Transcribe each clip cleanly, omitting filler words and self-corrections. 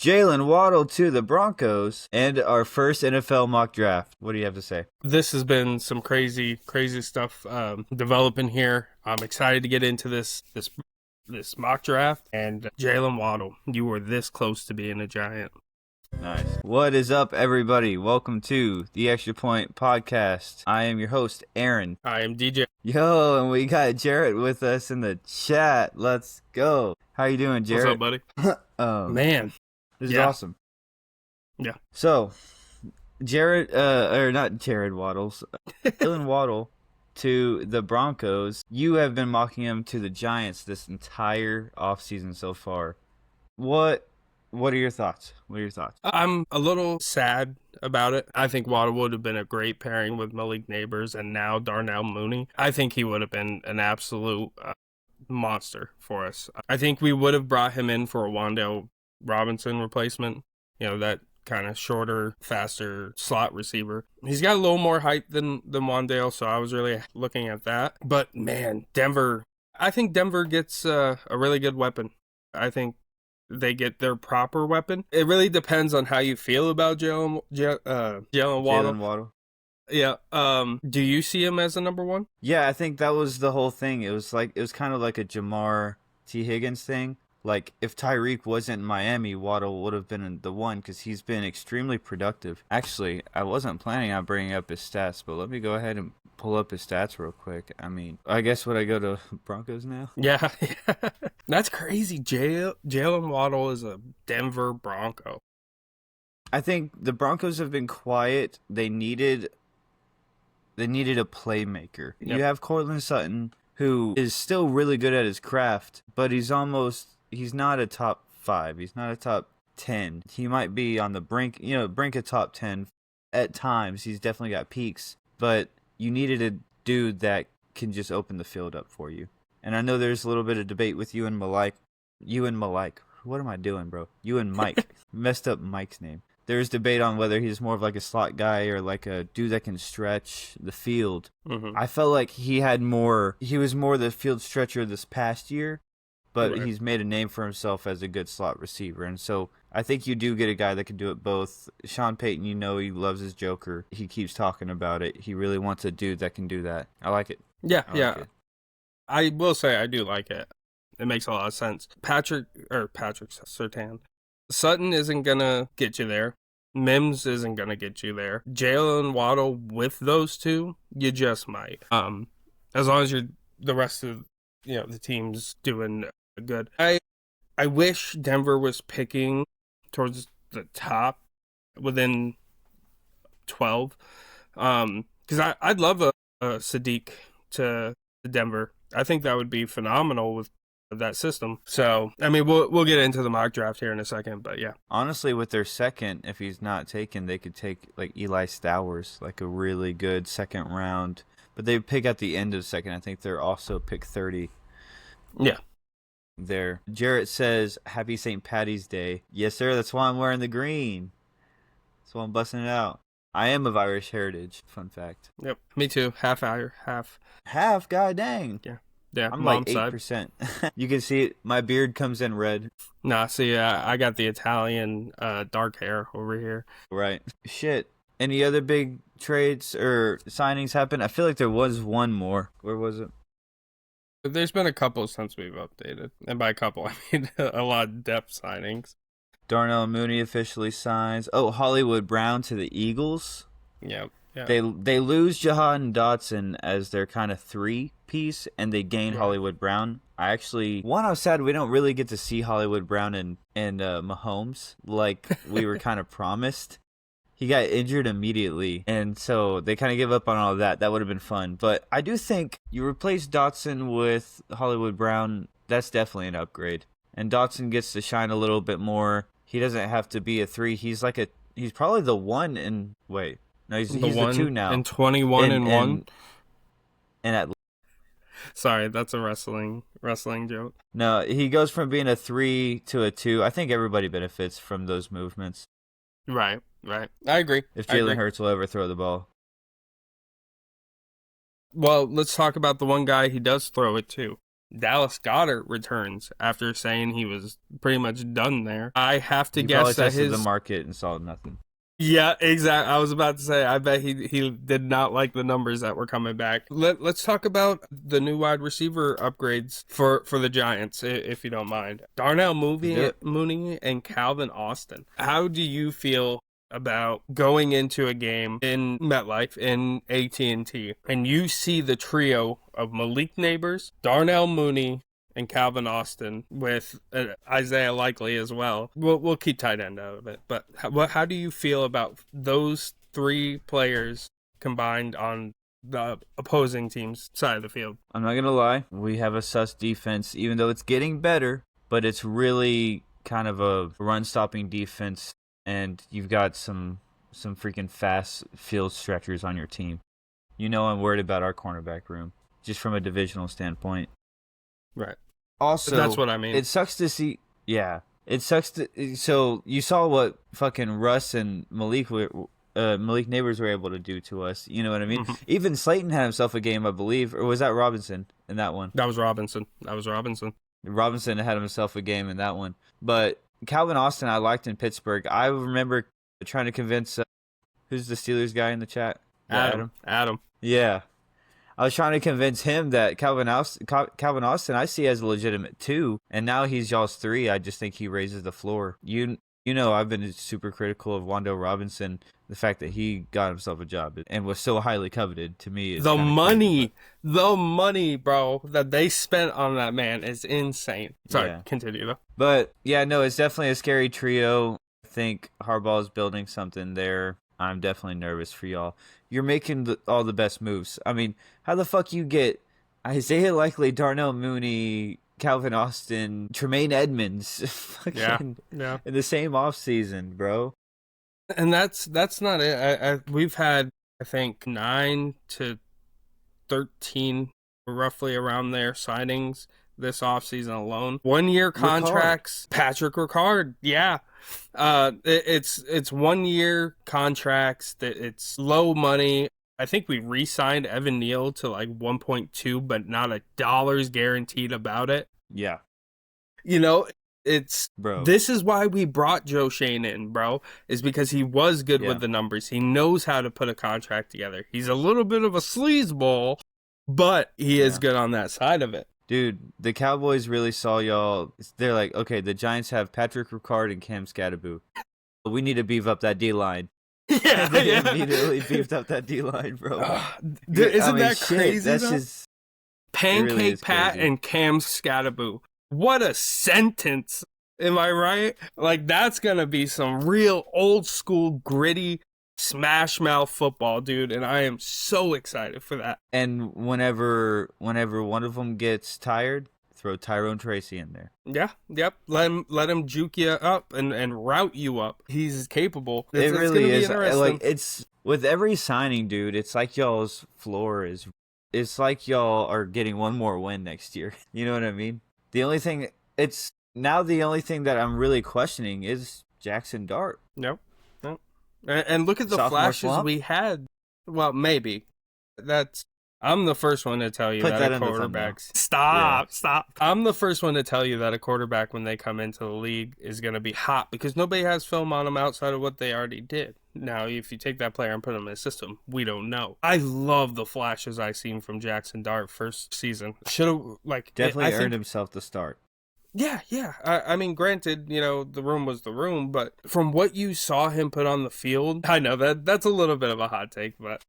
Jalen Waddle to the Broncos, and our first NFL mock draft. What do you have to say? This has been some crazy stuff developing here. I'm excited to get into this mock draft. And Jalen Waddle, you were this close to being a Giant. Nice. What is up, everybody? Welcome to the Extra Point Podcast. I am your host, Aaron. I am DJ. Yo, and we got Jarrett with us in the chat. Let's go. How you doing, Jarrett? What's up, buddy? Man. This is awesome. Yeah. So, Jalen Waddle to the Broncos. You have been mocking him to the Giants this entire offseason so far. What are your thoughts? I'm a little sad about it. I think Waddle would have been a great pairing with Malik Neighbors and now Darnell Mooney. I think he would have been an absolute monster for us. I think we would have brought him in for a Wan'Dale Robinson replacement. You know, that kind of shorter, faster slot receiver. He's got a little more height than Wan'Dale, so I was really looking at that. But man, I think Denver gets a really good weapon. I think they get their proper weapon. It really depends on how you feel about Jalen Waddle. Yeah. Do you see him as a number one? Yeah, I think that was the whole thing. It was kind of like a Jamar T. Higgins thing. Like, if Tyreek wasn't in Miami, Waddle would have been the one because he's been extremely productive. Actually, I wasn't planning on bringing up his stats, but let me go ahead and pull up his stats real quick. I mean, I guess would I go to Broncos now? Yeah. That's crazy. Jalen Waddle is a Denver Bronco. I think the Broncos have been quiet. They needed a playmaker. Yep. You have Courtland Sutton, who is still really good at his craft, but he's not a top 5. He's not a top 10. He might be on the brink of top 10 at times. He's definitely got peaks, but you needed a dude that can just open the field up for you. And I know there's a little bit of debate with you and Malik. What am I doing, bro? You and Mike. Messed up Mike's name. There's debate on whether he's more of like a slot guy or like a dude that can stretch the field. Mm-hmm. I felt like he was more the field stretcher this past year, but right. He's made a name for himself as a good slot receiver. And so I think you do get a guy that can do it both. Sean Payton, he loves his Joker. He keeps talking about it. He really wants a dude that can do that. I like it. Yeah. I will say I do like it. It makes a lot of sense. Patrick Surtain. Sutton isn't going to get you there. Mims isn't going to get you there. Jalen Waddle with those two, you just might. As long as the rest of the team's doing good. I wish Denver was picking towards the top within 12. Because I'd love a Sadiq to Denver. I think that would be phenomenal with that system. So, I mean, we'll get into the mock draft here in a second, but yeah. Honestly, with their second, if he's not taken, they could take like Eli Stowers, like a really good second round. But they pick at the end of the second. I think they're also pick 30. Yeah. There. Jarrett says, Happy St. Patty's Day. Yes, sir. That's why I'm wearing the green. That's why I'm busting it out. I am of Irish heritage. Fun fact. Yep. Me too. Half Irish, half. Half? God dang. Yeah, I'm like 8%. You can see it. My beard comes in red. Nah, see, I got the Italian dark hair over here. Right. Shit. Any other big trades or signings happen? I feel like there was one more. Where was it? There's been a couple since we've updated. And by a couple, I mean a lot of depth signings. Darnell Mooney officially signs. Oh, Hollywood Brown to the Eagles. Yep. Yeah. They lose Jahan Dotson as their kind of 3-piece, and they gain Hollywood Brown. I was sad we don't really get to see Hollywood Brown and Mahomes like we were kind of promised. He got injured immediately, and so they kind of give up on all of that. That would have been fun. But I do think you replace Dotson with Hollywood Brown, that's definitely an upgrade. And Dotson gets to shine a little bit more. He doesn't have to be a 3. He's probably the 1 in... Wait. No, he's the 2 now. And 21 and 1? And at... Sorry, that's a wrestling joke. No, he goes from being a 3 to a 2. I think everybody benefits from those movements. Right. I agree. If Jalen Hurts will ever throw the ball. Well, let's talk about the one guy he does throw it to. Dallas Goedert returns after saying he was pretty much done there. I have to He guess probably that tested the his market and saw nothing. yeah, exactly. I was about to say, I bet he did not like the numbers that were coming back. Let's talk about the new wide receiver upgrades for the Giants, if you don't mind. Darnell Mooney and Calvin Austin. How do you feel about going into a game in MetLife in AT&T and you see the trio of Malik Neighbors, Darnell Mooney, and Calvin Austin with Isaiah Likely as well. We'll keep tight end out of it. But how do you feel about those three players combined on the opposing team's side of the field? I'm not going to lie. We have a sus defense, even though it's getting better, but it's really kind of a run-stopping defense, and you've got some freaking fast field stretchers on your team. You know I'm worried about our cornerback room, just from a divisional standpoint. Right. Also, that's what I mean. It sucks to see. Yeah, it sucks to. So you saw what fucking Russ and Malik Neighbors were able to do to us. You know what I mean? Mm-hmm. Even Slayton had himself a game, I believe, or was that Robinson in that one? That was Robinson. Robinson had himself a game in that one. But Calvin Austin, I liked in Pittsburgh. I remember trying to convince who's the Steelers guy in the chat? Adam. Yeah. I was trying to convince him that Calvin Austin I see as a legitimate 2, and now he's y'all's 3. I just think he raises the floor. You know I've been super critical of Wando Robinson. The fact that he got himself a job and was so highly coveted, to me, is the money, bro, that they spent on that man is insane. Sorry, Continue though. But yeah, no, it's definitely a scary trio. I think Harbaugh's building something there. I'm definitely nervous for y'all. You're making all the best moves. I mean, how the fuck you get Isaiah Likely, Darnell Mooney, Calvin Austin, Tremaine Edmonds in the same offseason, bro? And that's not it. We've had, I think, 9 to 13, roughly around there, signings this offseason alone. 1-year contracts. Patrick Ricard, yeah. It's 1-year contracts. That it's low money. I think we re-signed Evan Neal to like 1.2, but not $1 guaranteed about it. Yeah. You know, this is why we brought Joe Shane in, bro, is because he was good with the numbers. He knows how to put a contract together. He's a little bit of a sleazeball, but he is good on that side of it. Dude, the Cowboys really saw y'all. They're like, okay, the Giants have Patrick Ricard and Cam Scatterboo. We need to beef up that D-line. Yeah, they immediately beefed up that D-line, bro. Isn't that crazy? That's just Pancake really Pat crazy. And Cam Scatterboo. What a sentence. Am I right? Like, that's going to be some real old school gritty smash mouth football, dude, and I am so excited for that. And whenever one of them gets tired, throw Tyrone Tracy in there. Yeah, yep. Let him juke you up and route you up. He's capable. It really is. Like, it's with every signing, dude. It's like y'all's floor is. It's like y'all are getting one more win next year. You know what I mean? The only thing that I'm really questioning is Jackson Dart. Nope. And look at the Sophomore flashes slump? we had. Well, maybe. I'm the first one to tell you that a quarterback. Stop. I'm the first one to tell you that a quarterback, when they come into the league, is going to be hot because nobody has film on them outside of what they already did. Now, if you take that player and put him in a system, we don't know. I love the flashes I seen from Jackson Dart first season. Definitely earned himself the start. Yeah. I mean, granted, you know, the room was the room, but from what you saw him put on the field, I know that's a little bit of a hot take, but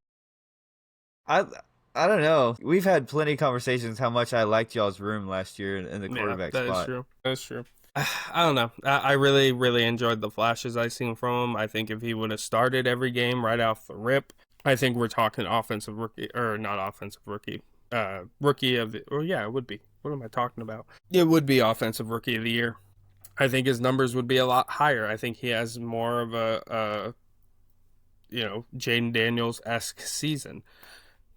I don't know. We've had plenty of conversations how much I liked y'all's room last year in the quarterback spot. That's true. I don't know. I really, really enjoyed the flashes I seen from him. I think if he would have started every game right off the rip, I think we're talking offensive rookie, or not offensive rookie, rookie of the, or yeah, it would be. What am I talking about? It would be offensive rookie of the year. I think his numbers would be a lot higher. I think he has more of a Jaden Daniels-esque season.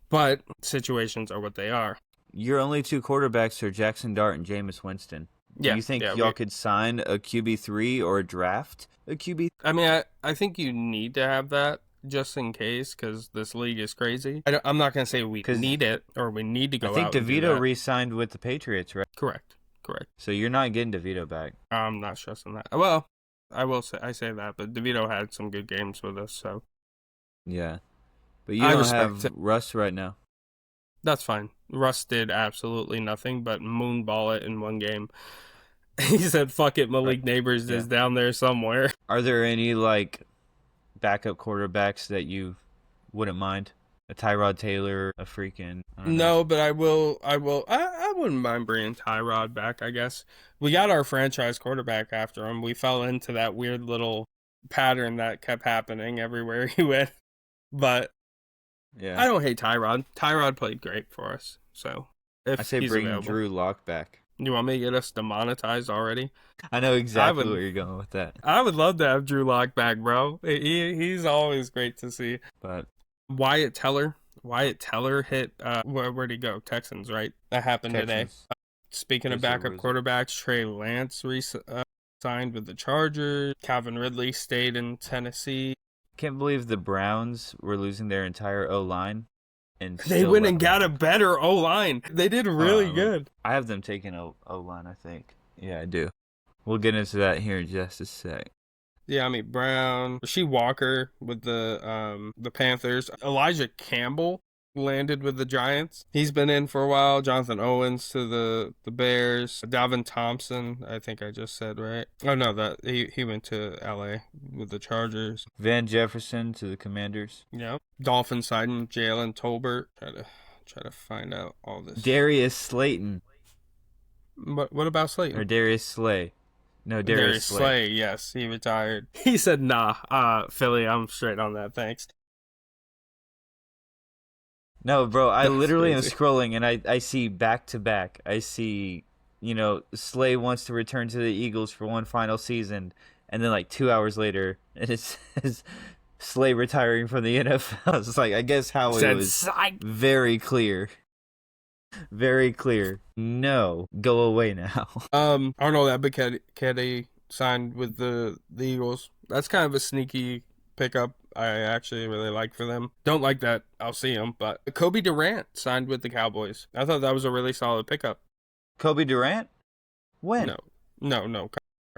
But situations are what they are. Your only 2 quarterbacks are Jackson Dart and Jameis Winston. Do you think y'all could sign a QB3 or draft a QB? I mean, I think you need to have that. just in case, because this league is crazy. I'm not going to say we 'Cause need it or we need to go I think out and do DeVito that. re-signed with the Patriots, right? Correct. So you're not getting DeVito back. I'm not stressing that. Well, I say that, but DeVito had some good games with us, so Yeah. But you I don't respect have it. Russ right now. That's fine. Russ did absolutely nothing but moonball it in one game. He said, fuck it, Malik Neighbors Yeah. is down there somewhere. Are there any, like, backup quarterbacks that you wouldn't mind? A Tyrod Taylor, a freaking... I don't know. No, but I wouldn't mind bringing Tyrod back, I guess. We got our franchise quarterback after him. We fell into that weird little pattern that kept happening everywhere he went. But Yeah. I don't hate Tyrod. Tyrod played great for us. So if I say he's bring available. Drew Lock back. You want me to get us demonetized already? I know exactly would- where you're going with that. I would love to have Drew Lock back, bro. He's always great to see. But Wyatt Teller hit, where'd he go? Texans, right? That happened today. Texans, Speaking of Where's backup it? quarterbacks, Trey Lance signed with the Chargers. Calvin Ridley stayed in Tennessee. can't believe the Browns were losing their entire O-line. And They still went let and them- got a better O-line. They did really Oh, good. I have them taking O-line, I think. Yeah, I do. We'll get into that here in just a sec. Yeah, I mean Brown, Rasheed Walker with the Panthers. Elijah Campbell landed with the Giants. He's been in for a while. Jonathan Owens to the Bears. Dalvin Thompson, I think I just said right. Oh no, that he went to LA with the Chargers. Van Jefferson to the Commanders. Yeah. Dolphins signing Jalen Tolbert. Try to find out all this. Darius Slayton. What about Slayton? Or Darius Slay. No, Darius Slay. Yes, he retired. He said, nah, Philly, I'm straight on that, thanks. No, bro, I That's literally crazy. am scrolling and I see back to back. I see, Slay wants to return to the Eagles for one final season. And then like 2 hours later, it says Slay retiring from the NFL. It's like, I guess how it was Psych. very clear. Very clear. No, go away now. Arnold Ebiketie signed with the Eagles. That's kind of a sneaky pickup. I actually really like for them. Don't like that I'll see him, but Kobe Durant signed with the Cowboys. I thought that was a really solid pickup. Kobe Durant? When? No,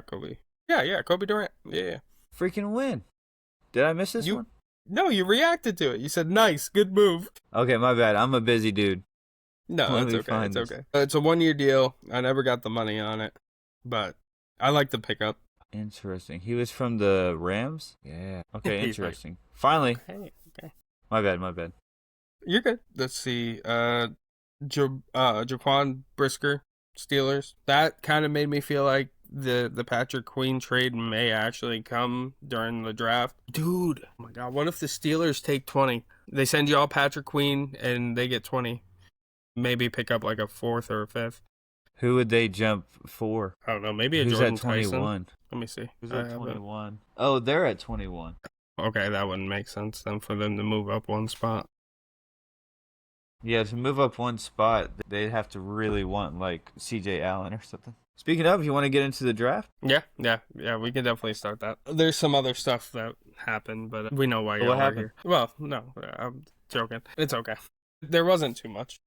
Kobe. Yeah, Kobe Durant. Yeah. Freaking when? Did I miss this one? No, you reacted to it. You said, nice, good move. Okay, my bad. I'm a busy dude. No, Let it's me okay. find It's this. okay. It's a 1-year deal. I never got the money on it, but I like the pickup. Interesting. He was from the Rams? Yeah. Okay, He's right. interesting. Finally. Okay. My bad. You're good. Let's see. Jaquan Brisker, Steelers. That kind of made me feel like the Patrick Queen trade may actually come during the draft. Dude, oh my God, what if the Steelers take 20? They send you all Patrick Queen and they get 20. Maybe pick up like a 4th or a 5th. Who would they jump for? I don't know. Maybe a Who's Jordan at 21? Tyson. Let me see. Who's I at have it. 21? Oh, they're at 21. Okay, that wouldn't make sense then for them to move up one spot. Yeah, to move up one spot, they'd have to really want like CJ Allen or something. Speaking of, you want to get into the draft? Yeah, we can definitely start that. There's some other stuff that happened, but we know why What y'all are happened? here. Well, no, I'm joking. It's okay. There wasn't too much.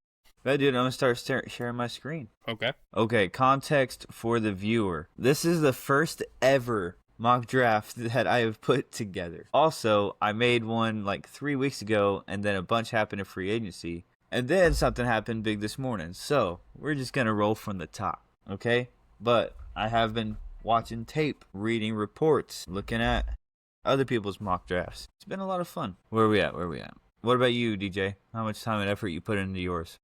Right, dude, I'm going to start sharing my screen. Okay. Okay, context for the viewer. This is the first ever mock draft that I have put together. Also, I made one like 3 weeks ago, and then a bunch happened in free agency. And then something happened big this morning. So, we're just going to roll from the top, okay? But I have been watching tape, reading reports, looking at other people's mock drafts. It's been a lot of fun. Where are we at? What about you, DJ? How much time and effort you put into yours?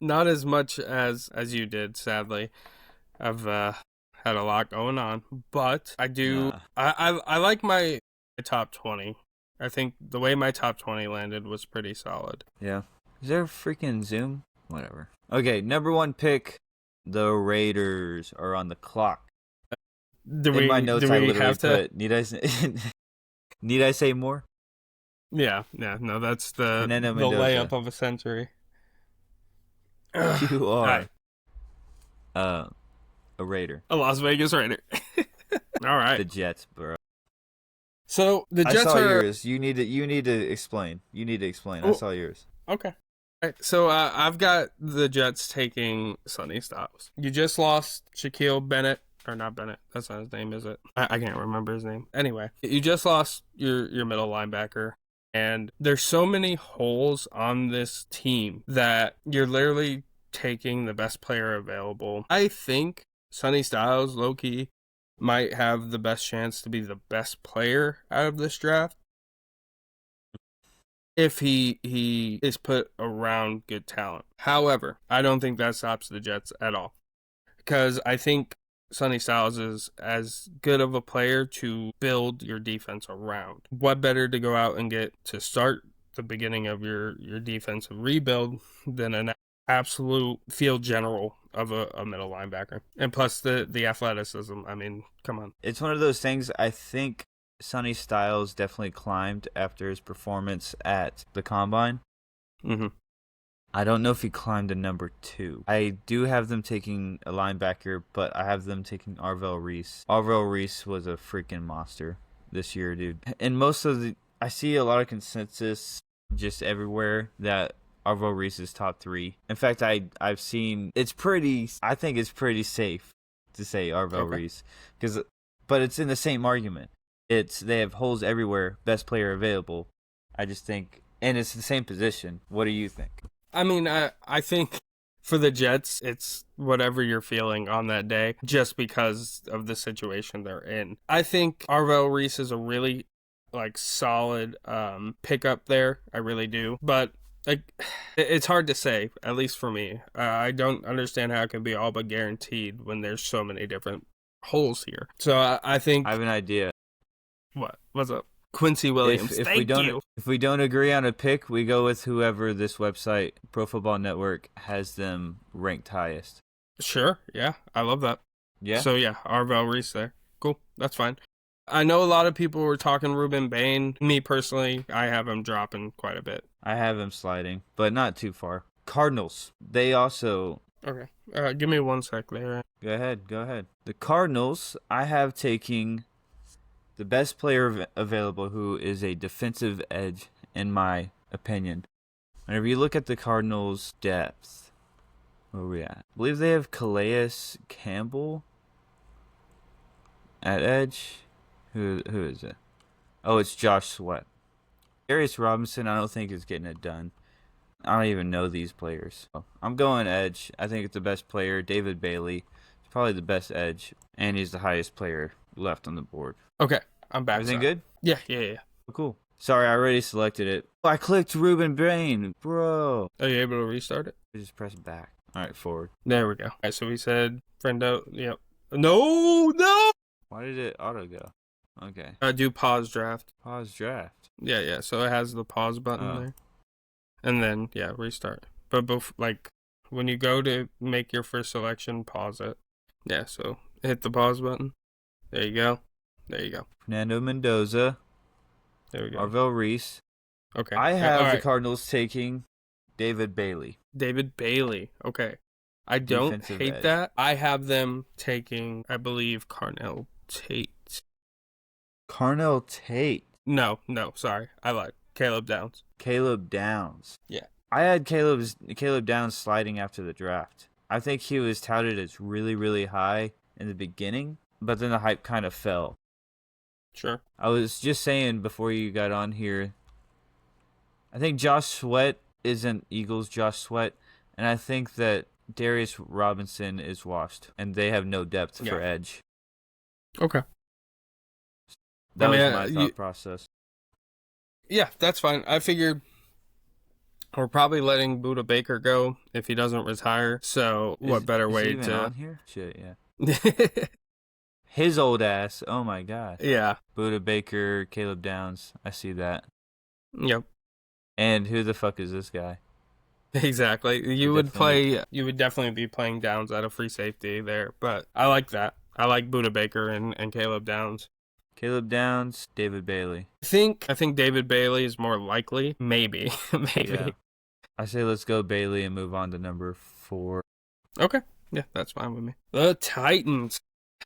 Not as much as you did, sadly. I've had a lot going on, but I do. I like my top 20. I think the way my top 20 landed was pretty solid. Yeah. Is there a freaking Zoom? Whatever. Okay, number 1 pick. The Raiders are on the clock. In my notes, I literally put, need I say more? Yeah, no, that's the Fernando Mendoza. layup of a century. You are Hi. a Raider. A Las Vegas Raider. All right. The Jets, bro. So the I Jets saw are yours. You need to explain. You need to explain. I Oh, saw yours. okay. All right, so I've got the Jets taking Sonny Styles. You just lost Shaquille Bennett, or not Bennett. That's not his name, is it? I can't remember his name. Anyway, you just lost your middle linebacker, and there's so many holes on this team that you're literally taking the best player available. I think Sonny Styles, low key, might have the best chance to be the best player out of this draft if he is put around good talent. However, I don't think that stops the Jets at all, because I think Sonny Styles is as good of a player to build your defense around. What better to go out and get to start the beginning of your defensive rebuild than an absolute field general of a middle linebacker? And plus the athleticism. I mean, come on. It's one of those things. I think Sonny Styles definitely climbed after his performance at the Combine. Mm-hmm. I don't know if he climbed to number 2. I do have them taking a linebacker, but I have them taking Arvell Reese. Arvell Reese was a freaking monster this year, dude. And I see a lot of consensus just everywhere that Arvell Reese is top 3. In fact, I've seen I think it's pretty safe to say Arvell Reese, but it's in the same argument. They have holes everywhere, best player available. I just think, and it's the same position. What do you think? I mean, I think for the Jets, it's whatever you're feeling on that day, just because of the situation they're in. I think Arvell Reese is a really solid pickup there. I really do, but it's hard to say, at least for me. I don't understand how it can be all but guaranteed when there's so many different holes here. So I think I have an idea. What's up? Quincy Williams. If we don't agree on a pick, we go with whoever this website, Pro Football Network, has them ranked highest. Sure, yeah, I love that. Yeah. So yeah, Arvell Reese there. Cool, that's fine. I know a lot of people were talking Ruben Bain. Me personally, I have him dropping quite a bit. I have him sliding, but not too far. Cardinals. They also. Okay. Give me 1 sec there. Go ahead. The Cardinals, I have taking the best player available, who is a defensive edge, in my opinion. Whenever you look at the Cardinals' depth, where are we at? I believe they have Calais Campbell at edge. Who is it? Oh, it's Josh Sweat. Darius Robinson, I don't think is getting it done. I don't even know these players. I'm going edge. I think it's the best player. David Bailey is probably the best edge, and he's the highest player left on the board. Okay, I'm back. Everything good? Yeah. Oh, cool. Sorry, I already selected it. I clicked Ruben Bain, bro. Are you able to restart it? I just press back. All right, forward. There we go. All right, so we said friendo. Yep. No. Why did it auto go? Okay. Do pause draft. Pause draft. Yeah. So it has the pause button there, and then restart. But when you go to make your first selection, pause it. Yeah. So hit the pause button. There you go. Fernando Mendoza. There we go. Arvell Reese. Okay. I have the Cardinals taking David Bailey. Okay. I don't Defensive hate edge. that. I have them taking, I believe, Carnell Tate. No, sorry. I lied. Caleb Downs. Yeah. I had Caleb Downs sliding after the draft. I think he was touted as really, really high in the beginning, but then the hype kind of fell. Sure. I was just saying before you got on here, I think Josh Sweat isn't Eagles Josh Sweat, and I think that Darius Robinson is washed, and they have no depth for edge. Okay. That was my thought process. Yeah, that's fine. I figured we're probably letting Buda Baker go if he doesn't retire. So what better way he even to on here? Shit, yeah. His old ass. Oh my god. Yeah. Buda Baker, Caleb Downs. I see that. Yep. And who the fuck is this guy? Exactly. You would definitely be playing Downs at a free safety there, but I like that. I like Buda Baker and Caleb Downs. Caleb Downs, David Bailey. I think David Bailey is more likely. Maybe. Yeah. I say let's go Bailey and move on to number 4. Okay. Yeah, that's fine with me. The Titans.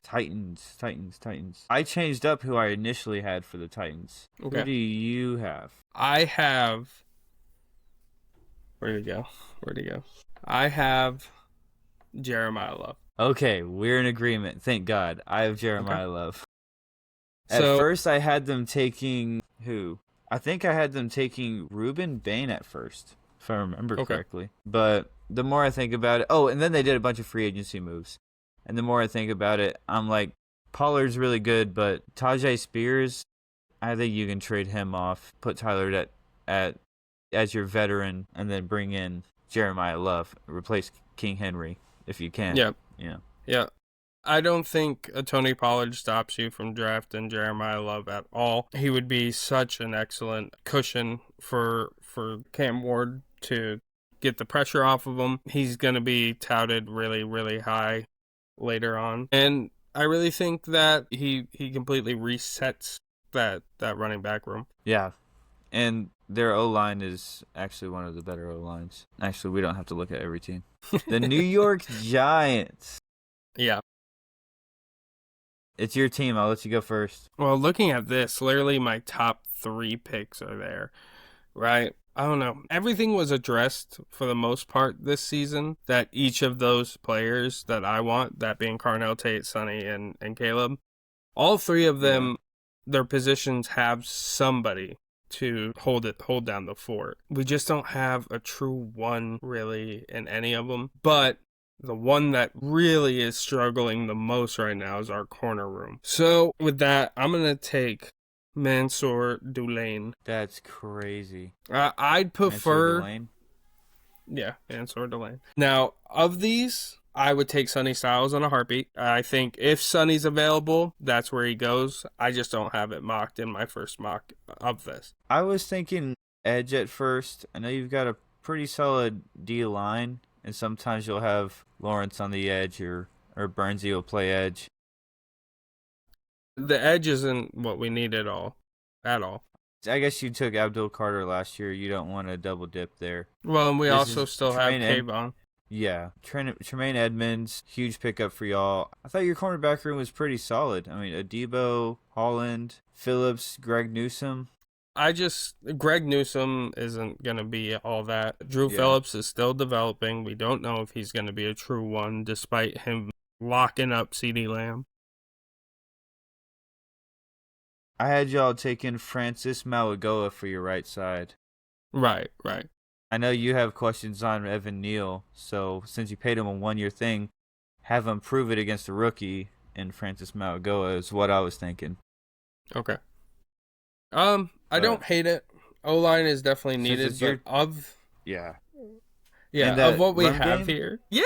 Titans. I changed up who I initially had for the Titans. Okay. Who do you have? I have. Where'd he go? I have Jeremiah Love. Okay, we're in agreement. Thank God. I have Jeremiah Love. At So, first, I had them taking who? I think I had them taking Ruben Bain at first, if I remember correctly. But the more I think about it, and then they did a bunch of free agency moves. And the more I think about it, I'm like, Pollard's really good, but Tajay Spears, I think you can trade him off, put Tyler at as your veteran, and then bring in Jeremiah Love, replace King Henry if you can. Yeah. I don't think a Tony Pollard stops you from drafting Jeremiah Love at all. He would be such an excellent cushion for Cam Ward to get the pressure off of him. He's going to be touted really, really high later on. And I really think that he completely resets that running back room. Yeah. And their O-line is actually one of the better O-lines. Actually, we don't have to look at every team. The New York Giants. Yeah. It's your team. I'll let you go first. Well, looking at this, literally my top 3 picks are there, right? I don't know. Everything was addressed for the most part this season, that each of those players that I want, that being Carnell, Tate, Sonny, and Caleb, all 3 of them, their positions have somebody to hold down the fort. We just don't have a true one really in any of them. But the one that really is struggling the most right now is our corner room. So with that, I'm going to take Mansour Dulane. That's crazy. I'd prefer... Mansour Dulane? Yeah, Mansour Dulane. Now, of these, I would take Sonny Styles on a heartbeat. I think if Sonny's available, that's where he goes. I just don't have it mocked in my first mock of this. I was thinking edge at first. I know you've got a pretty solid D-line, and sometimes you'll have Lawrence on the edge or Burnsy will play edge. The edge isn't what we need at all. I guess you took Abdul Carter last year. You don't want to double dip there. Well, and we This also is still have Tremaine Kayvon. Yeah. Tremaine Edmonds, huge pickup for y'all. I thought your cornerback room was pretty solid. I mean, Adebo, Holland, Phillips, Greg Newsome. Greg Newsome isn't going to be all that. Drew Phillips is still developing. We don't know if he's going to be a true one, despite him locking up CeeDee Lamb. I had y'all taking Francis Malagoa for your right side. Right. I know you have questions on Evan Neal, so since you paid him a 1-year thing, have him prove it against a rookie, and Francis Malagoa is what I was thinking. Okay. I don't hate it. O-line is definitely needed, but Yeah, of what we run have game? here. Yeah.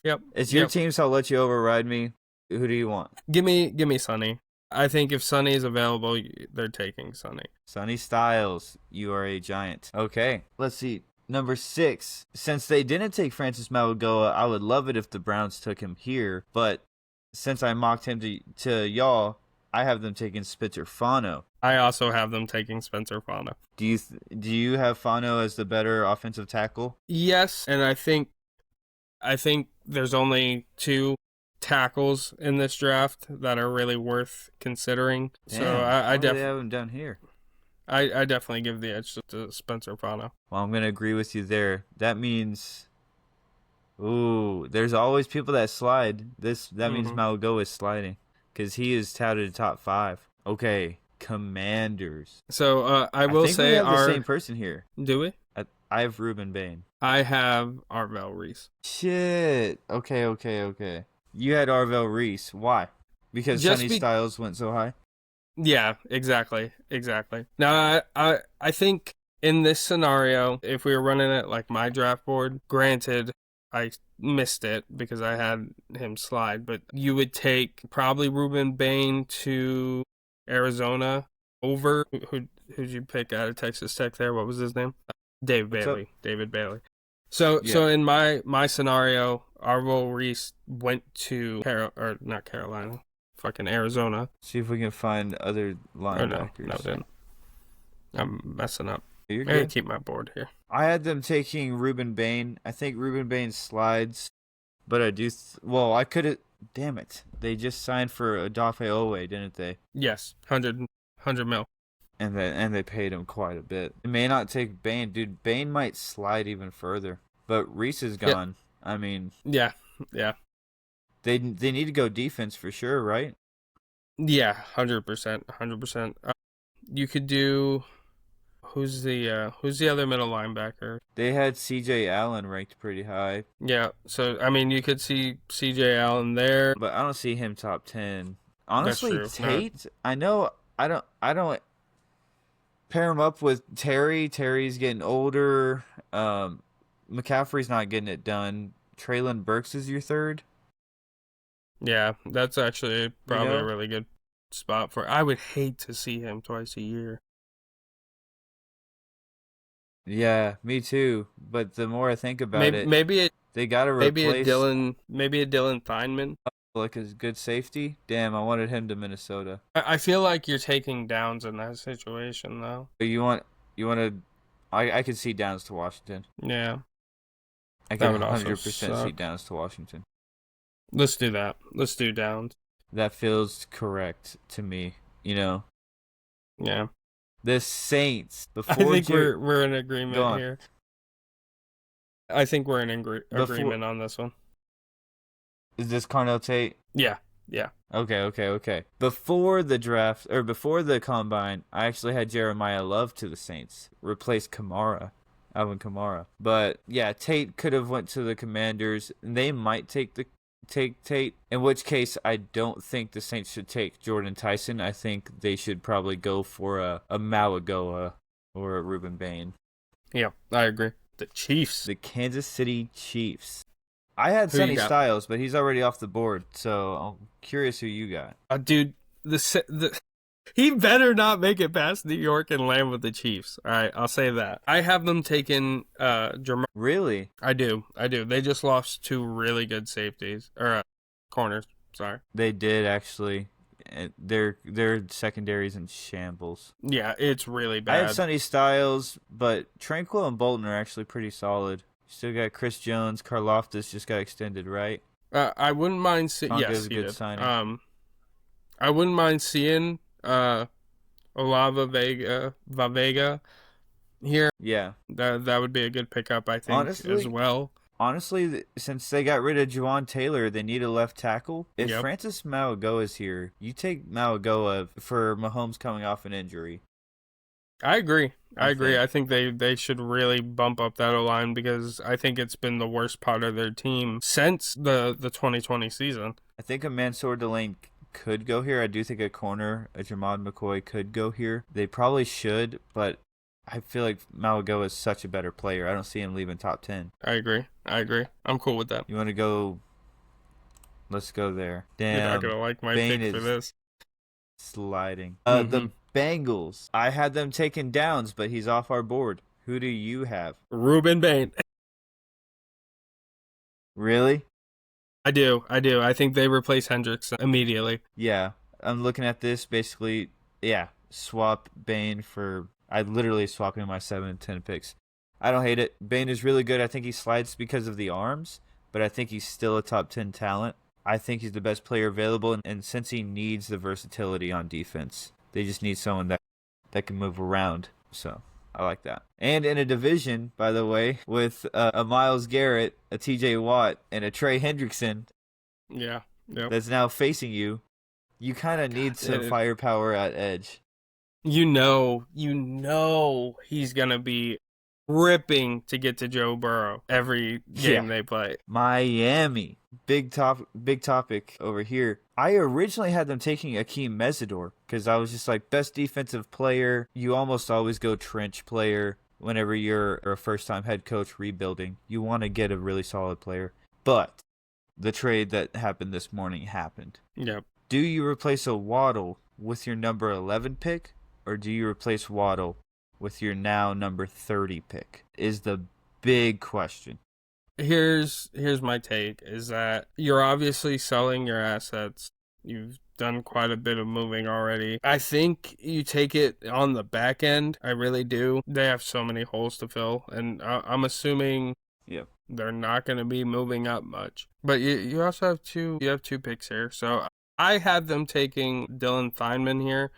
Yep. It's your team, so I'll let you override me. Who do you want? Give me Sonny. I think if Sonny is available, they're taking Sonny. Sonny Styles, you are a giant. Okay, let's see. Number 6. Since they didn't take Francis Malagoa, I would love it if the Browns took him here. But since I mocked him to y'all, I have them taking Spitzer Fano. I also have them taking Spencer Fano. Do you have Fano as the better offensive tackle? Yes, and I think there's only 2 tackles in this draft that are really worth considering. Damn, so I definitely have him down here. I definitely give the edge to Spencer Fano. Well, I'm gonna agree with you there. That means, there's always people that slide. That means Malagoa is sliding because he is touted top 5. Okay, Commanders. So I think say we have the same person here. Do we? I have Ruben Bain. I have Arvell Reese. Shit. Okay. You had Arvell Reese. Why? Because Sonny Styles went so high? Yeah, exactly. Now, I think in this scenario, if we were running it like my draft board, granted, I missed it because I had him slide, but you would take probably Ruben Bain to Arizona over, who'd you pick out of Texas Tech there? What was his name? David Bailey. So in my scenario, Arvell Reese went to Arizona. See if we can find other linebackers. No, didn't. I'm messing up. You're I gotta good. keep my board here. I had them taking Ruben Bain. I think Ruben Bain slides But I do. Well, I could have. Damn it! They just signed for Odafe Owe, didn't they? Yes, 100 mil. And they paid him quite a bit. It may not take Bane, dude. Bane might slide even further. But Reese is gone. I mean, yeah. They need to go defense for sure, right? Yeah, 100%. You could do. Who's the other middle linebacker? They had C.J. Allen ranked pretty high. Yeah, so I mean, you could see C.J. Allen there, but I don't see him top 10. Honestly, That's true. Tate. No. I know. I don't pair him up with Terry. Terry's getting older. McCaffrey's not getting it done. Traylon Burks is your third. Yeah, that's actually probably a really good spot for. I would hate to see him twice a year. Yeah, me too. But the more I think about they gotta replace maybe a Dylan Theinman, like a good safety. Damn, I wanted him to Minnesota. I feel like you're taking Downs in that situation though. You want to? I could see Downs to Washington. Yeah, I could 100% see Downs to Washington. Let's do that. Let's do Downs. That feels correct to me. Yeah. The Saints. I think we're in agreement here. I think we're in agreement on this one. Is this Carnell Tate? Yeah. Okay. Before the draft, or before the combine, I actually had Jeremiah Love to the Saints. Replace Alvin Kamara. But, yeah, Tate could have went to the Commanders. They might take Tate, in which case I don't think the Saints should take Jordan Tyson. I think they should probably go for a Malagoa or a Ruben Bain. Yeah, I agree. The Chiefs. The Kansas City Chiefs. I had Sonny Styles, but he's already off the board, so I'm curious who you got. Dude, he better not make it past New York and land with the Chiefs. All right, I'll say that. I have them taking Jamar. Really? I do. They just lost two really good safeties or corners. Sorry. They did actually. Their secondary's in shambles. Yeah, it's really bad. I had Sonny Styles, but Tranquil and Bolton are actually pretty solid. Still got Chris Jones. Karlaftis just got extended, right? I wouldn't mind seeing. Yes, he did. Signing. I wouldn't mind seeing Olava Vega here. Yeah, that would be a good pickup, I think, as well. Honestly, since they got rid of Juwan Taylor, they need a left tackle. If Francis Mauigoa is here, you take Mauigoa for Mahomes coming off an injury. I agree. I think they should really bump up that O-line because I think it's been the worst part of their team since the 2020 season. I think a Mansour Delane could go here. I do think a corner, a Jamad McCoy could go here. They probably should, but I feel like Mauigoa is such a better player. I don't see him leaving top 10. I agree. I'm cool with that. You want to go? Let's go there. Damn. You're not going to like my pick for this. Sliding. The Bengals. I had them taking Downs, but he's off our board. Who do you have? Ruben Bain. Really? I do. I think they replace Hendricks immediately. Yeah. I'm looking at this basically, swap Bain for... I literally swapped in my 7 and 10 picks. I don't hate it. Bain is really good. I think he slides because of the arms, but I think he's still a top 10 talent. I think he's the best player available, and since he needs the versatility on defense, they just need someone that can move around. So I like that. And in a division, by the way, with a Myles Garrett, a T.J. Watt, and a Trey Hendrickson, that's now facing you, you kind of need some firepower at edge. You know he's going to be ripping to get to Joe Burrow every game they play. Miami. Big topic over here. I originally had them taking Akeem Mesidor because I was just like, best defensive player. You almost always go trench player whenever you're a first-time head coach rebuilding. You want to get a really solid player. But the trade that happened this morning happened. Yep. Do you replace a Waddle with your number 11 pick, or do you replace Waddle with your now number 30 pick? Is the big question. Here's my take, is that you're obviously selling your assets. You've done quite a bit of moving already. I think you take it on the back end. I really do. They have so many holes to fill, and I'm assuming... Yep. They're not going to be moving up much. But you also have two picks here. So I had them taking Dylan Feynman here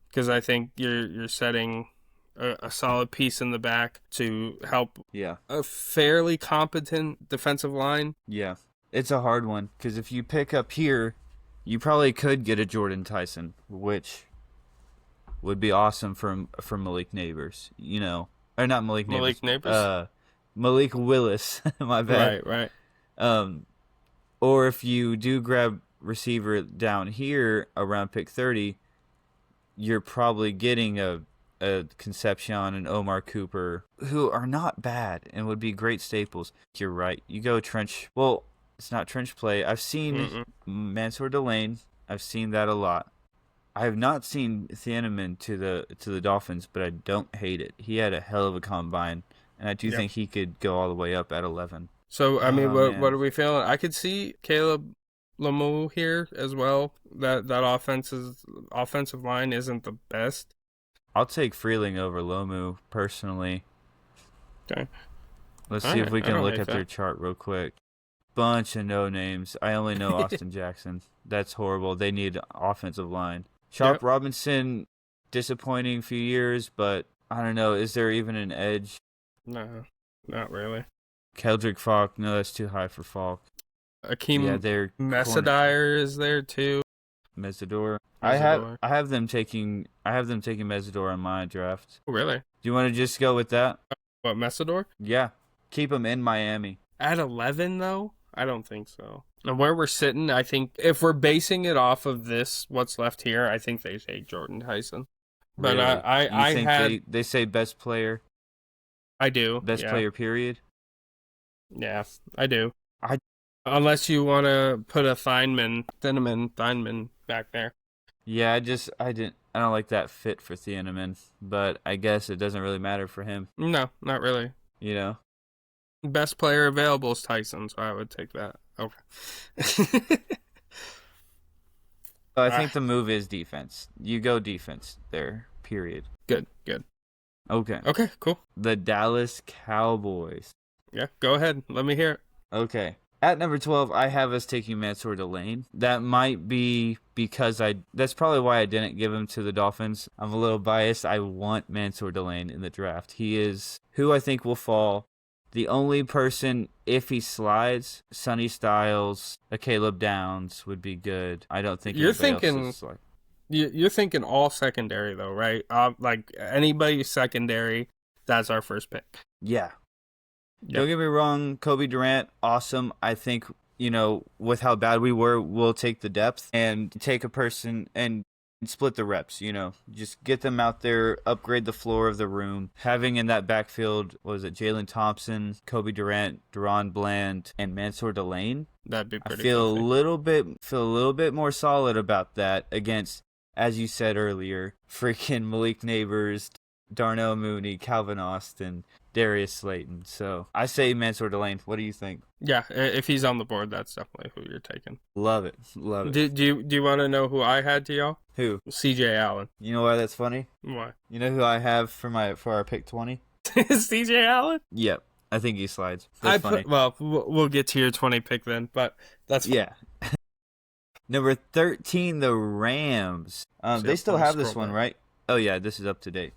because I think you're setting a solid piece in the back to help Yeah. a fairly competent defensive line. Yeah. It's a hard one because if you pick up here, you probably could get a Jordan Tyson, which would be awesome for Malik Neighbors, or not Malik Neighbors. Malik Neighbors? Malik Willis. My bad. Right. Or if you do grab receiver down here around pick 30, you're probably getting a Concepcion and Omar Cooper, who are not bad and would be great staples. You're right. You go trench. Well, it's not trench play. I've seen Mansour Delane. I've seen that a lot. I have not seen Thieneman to the Dolphins, but I don't hate it. He had a hell of a combine, and I do think he could go all the way up at 11. So, I mean, what are we feeling? I could see Caleb Lemieux here as well. That offensive line isn't the best. I'll take Freeling over Lomu personally. Okay. Let's see if we can look at their chart real quick. Bunch of no names. I only know Austin Jackson. That's horrible. They need offensive line. Sharp Robinson, disappointing few years, but I don't know. Is there even an edge? No, not really. Keldrick Falk, no, that's too high for Falk. Akeem Mesidire is there too. Mesidor. I have them taking Mesidor on my draft. Oh, really? Do you want to just go with that? What, Mesidor? Yeah. Keep him in Miami. At 11 though? I don't think so. And where we're sitting, I think if we're basing it off of this, what's left here, I think they take Jordan Tyson. But really? I think they say best player. I do. Best player, period. Yeah, I do. Unless you want to put a Thieneman back there. Yeah, I don't like that fit for Thieneman, but I guess it doesn't really matter for him. No, not really. Best player available is Tyson, so I would take that. Okay. I think the move is defense. You go defense there, period. Good. Okay, cool. The Dallas Cowboys. Yeah, go ahead. Let me hear it. Okay. At number 12, I have us taking Mansour Delane. That might be because that's probably why I didn't give him to the Dolphins. I'm a little biased. I want Mansour Delane in the draft. He is who I think will fall. The only person, if he slides, Sonny Styles, a Caleb Downs would be good. I don't think you're thinking. You're thinking all secondary though, right? Like anybody secondary, that's our first pick. Yeah. Yep. Don't get me wrong, Kobe Durant, awesome. I think, with how bad we were, we'll take the depth and take a person and split the reps, Just get them out there, upgrade the floor of the room. Having in that backfield, Jalen Thompson, Kobe Durant, Deron Bland, and Mansour Delane? That'd be pretty I feel a little bit more solid about that against, as you said earlier, freaking Malik Neighbors, Darnell Mooney, Calvin Austin, Darius Slayton. So I say Mansour Delane. What do you think? Yeah, if he's on the board, that's definitely who you're taking. Love it. Do you want to know who I had to y'all? Who? CJ Allen. You know why that's funny? Why? You know who I have for our pick 20? CJ Allen? Yep. I think he slides. That's funny. We'll get to your 20 pick then, but that's fine. Yeah. Number 13, the Rams. They still have this one, right? Oh yeah, this is up to date.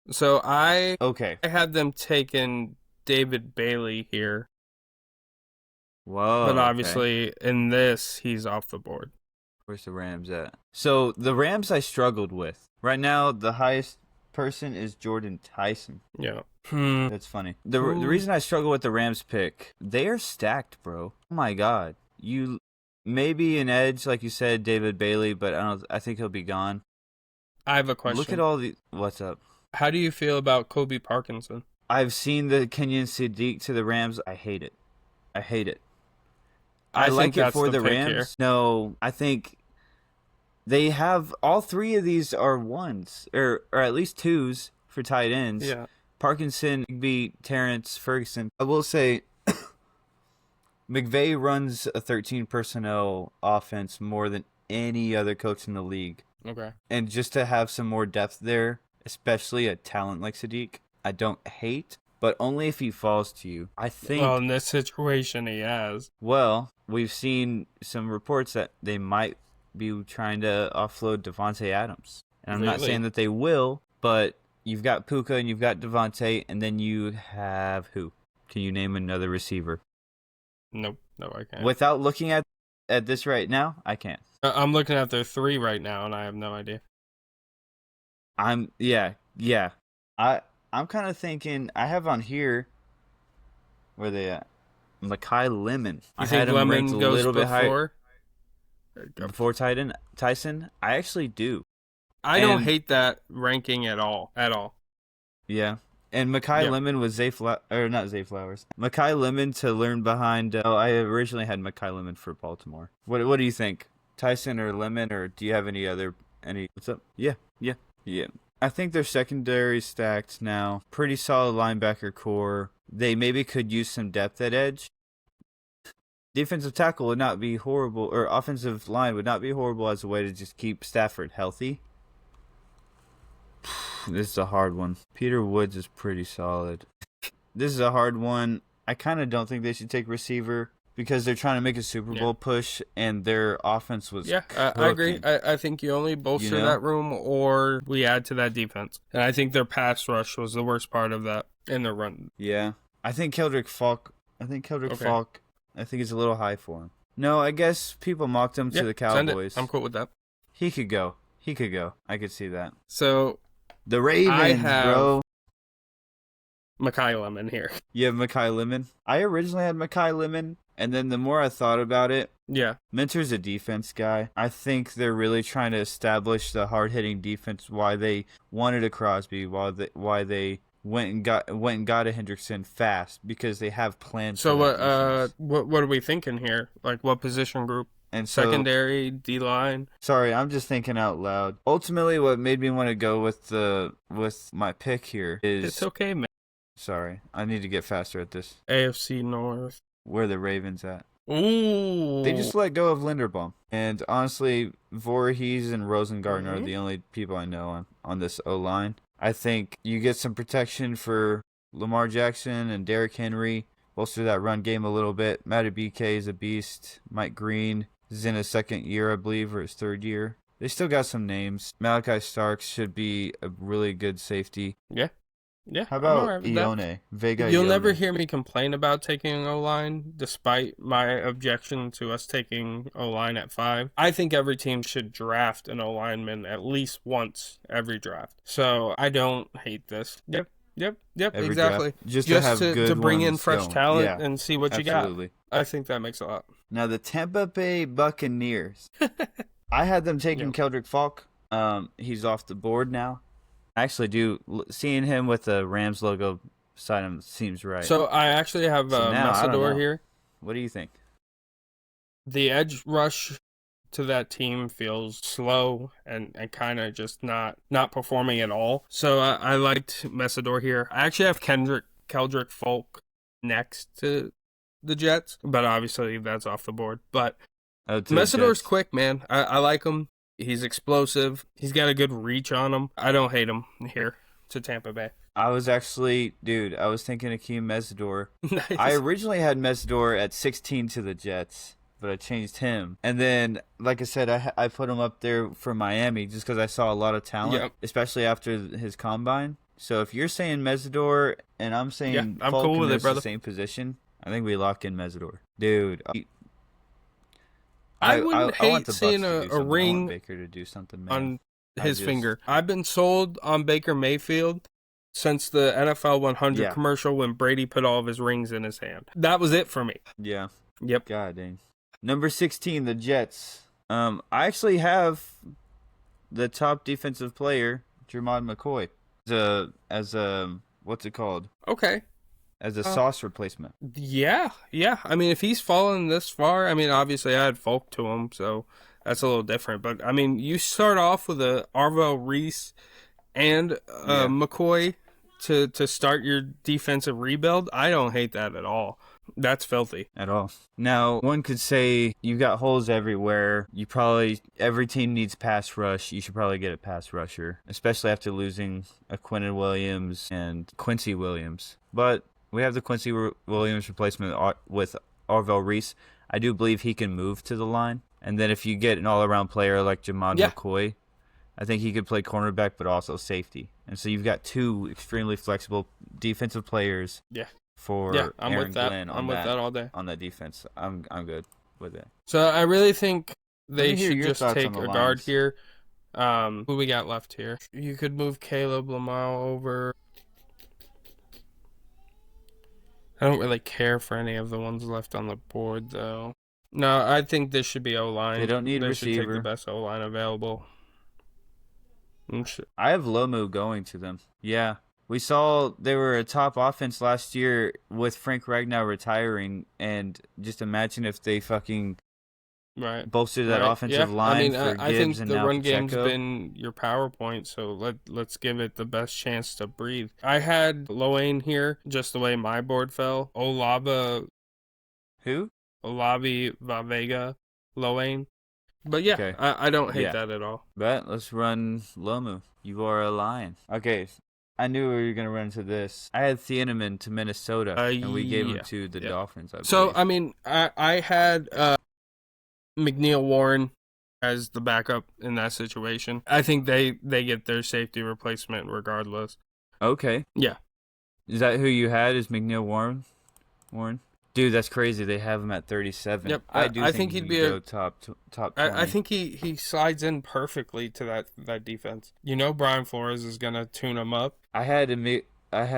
So I had them taking David Bailey here. Whoa. But obviously in this, he's off the board. Where's the Rams at? So the Rams I struggled with. Right now, the highest person is Jordan Tyson. Yeah. That's funny. The reason I struggle with the Rams pick, they are stacked, bro. Oh my God. You maybe an edge, like you said, David Bailey, but I think he'll be gone. I have a question. Look at all the... What's up? How do you feel about Kobe Parkinson? I've seen the Kenyon Sadiq to the Rams. I hate it. I like it for the Rams. Here. No, I think they have all three of these are ones or at least twos for tight ends. Yeah. Parkinson, Igby, Terrence, Ferguson. I will say McVay runs a 13 personnel offense more than any other coach in the league. Okay. And just to have some more depth there, especially a talent like Sadiq, I don't hate. but only if he falls to you. I think. Well, in this situation, he has. Well, we've seen some reports that they might be trying to offload Devontae Adams. And I'm not Really? saying that they will, but you've got Puka and you've got Devontae, and then you have who? Can you name another receiver? Nope. No, I can't. Without looking at this right now, I can't. I'm looking at their 3 right now, and I have no idea. I'm kind of thinking I have on here where they at? Mekhi Lemon. You I think had him ranked Lemon a goes little bit higher before? before Tyson. I actually do. I don't hate that ranking at all. Yeah. And Mekhi Lemon was not Zay Flowers. Mekhi Lemon to learn behind. I originally had Mekhi Lemon for Baltimore. What do you think, Tyson or Lemon, or do you have any? What's up? Yeah. I think their secondary stacked now. Pretty solid linebacker core. They maybe could use some depth at edge. Defensive tackle would not be horrible, or offensive line would not be horrible as a way to just keep Stafford healthy. This is a hard one. Peter Woods is pretty solid. This is a hard one. I kind of don't think they should take receiver because they're trying to make a Super Bowl push, and their offense was I agree. I think you only bolster that room or we add to that defense. And I think their pass rush was the worst part of that in their run. Yeah. I think Keldrick Falk, I think it's a little high for him. No, I guess people mocked him to the Cowboys. I'm cool with that. He could go. I could see that. So the Ravens, bro. Mekhi Lemon here. You have Mekhi Lemon? I originally had Mekhi Lemon, and then the more I thought about it, Minter's a defense guy. I think they're really trying to establish the hard-hitting defense, why they wanted a Crosby, why they went and got a Hendrickson fast, because they have plans. So what are we thinking here? Like what position group? And secondary, D-line. Sorry, I'm just thinking out loud. Ultimately, what made me want to go with my pick here is... It's okay, man. Sorry, I need to get faster at this. AFC North. Where the Ravens at? Ooh. They just let go of Linderbaum. And honestly, Voorhees and Rosengarten are the only people I know on this O-line. I think you get some protection for Lamar Jackson and Derrick Henry. Bolster that run game a little bit. Matty BK is a beast. Mike Green is in his second year, I believe, or his third year. They still got some names. Malachi Starks should be a really good safety. Yeah. How about Ione? You'll never hear me complain about taking an O-line, despite my objection to us taking O-line at 5. I think every team should draft an O-lineman at least once every draft. So I don't hate this. Yep, every exactly. Draft. Just to bring in fresh talent and see what you got. I think that makes a lot. Now the Tampa Bay Buccaneers. I had them taking Keldrick Falk. He's off the board now. I actually do. Seeing him with the Rams logo beside him seems right. So I actually have Messidor here. What do you think? The edge rush to that team feels slow and kind of just not performing at all. So I liked Messidor here. I actually have Keldrick Falk next to the Jets, but obviously that's off the board. But Messidor's quick, man. I like him. He's explosive. He's got a good reach on him. I don't hate him here to Tampa Bay. I was thinking Akeem Messidor. Nice. I originally had Messidor at 16 to the Jets, but I changed him. And then, like I said, I put him up there for Miami just because I saw a lot of talent, especially after his combine. So if you're saying Messidor and I'm saying I'm cool with it, brother. The same position, I think we lock in Messidor. Dude. I wouldn't hate seeing a ring Baker to do something, on his finger. I've been sold on Baker Mayfield since the NFL 100 commercial when Brady put all of his rings in his hand. That was it for me. Yeah. Yep. God dang. Number 16, the Jets. I actually have the top defensive player, Jermod McCoy, as a what's it called? Okay. As a sauce replacement. Yeah. I mean, if he's fallen this far, I mean, obviously I had Folk to him, so that's a little different. But, I mean, you start off with a Arvo Reese and McCoy to start your defensive rebuild. I don't hate that at all. That's filthy. at all. Now, one could say you got holes everywhere. Every team needs pass rush. You should probably get a pass rusher, especially after losing a Quentin Williams and Quincy Williams. But we have the Quincy Williams replacement with Arvell Reese. I do believe he can move to the line. And then if you get an all-around player like Jamon McCoy, I think he could play cornerback but also safety. And so you've got two extremely flexible defensive players. Yeah. For I'm Aaron with that. Glenn I'm with that all day. On that defense. I'm good with it. So I really think they should your just thoughts take on the a guard lines. here. Who we got left here? You could move Caleb Lamau over. I don't really care for any of the ones left on the board, though. No, I think this should be O-line. They don't need They receiver. should take the best O-line available. I have Lomu going to them. Yeah. We saw they were a top offense last year with Frank Ragnow retiring, and just imagine if they fucking bolstered that offensive line for Gibbs I think and the now run Pacheco. game's been your PowerPoint, so let's give it the best chance to breathe. I had Loane here, just the way my board fell. Who? Olavi Vavega Loane. But yeah, Okay. I don't hate that at all. But let's run Lomu. You are a lion. Okay. I knew we were going to run into this. I had Thieneman to Minnesota, and we gave him to the Dolphins, I believe. So, I mean, I had McNeil Warren as the backup in that situation. I think they get their safety replacement regardless. Okay. Yeah. Is that who you had? Is McNeil Warren? Dude, that's crazy. They have him at 37. Yep. I think he'd be a top 20. I think he slides in perfectly to that defense. You know, Brian Flores is gonna tune him up. I had McNeil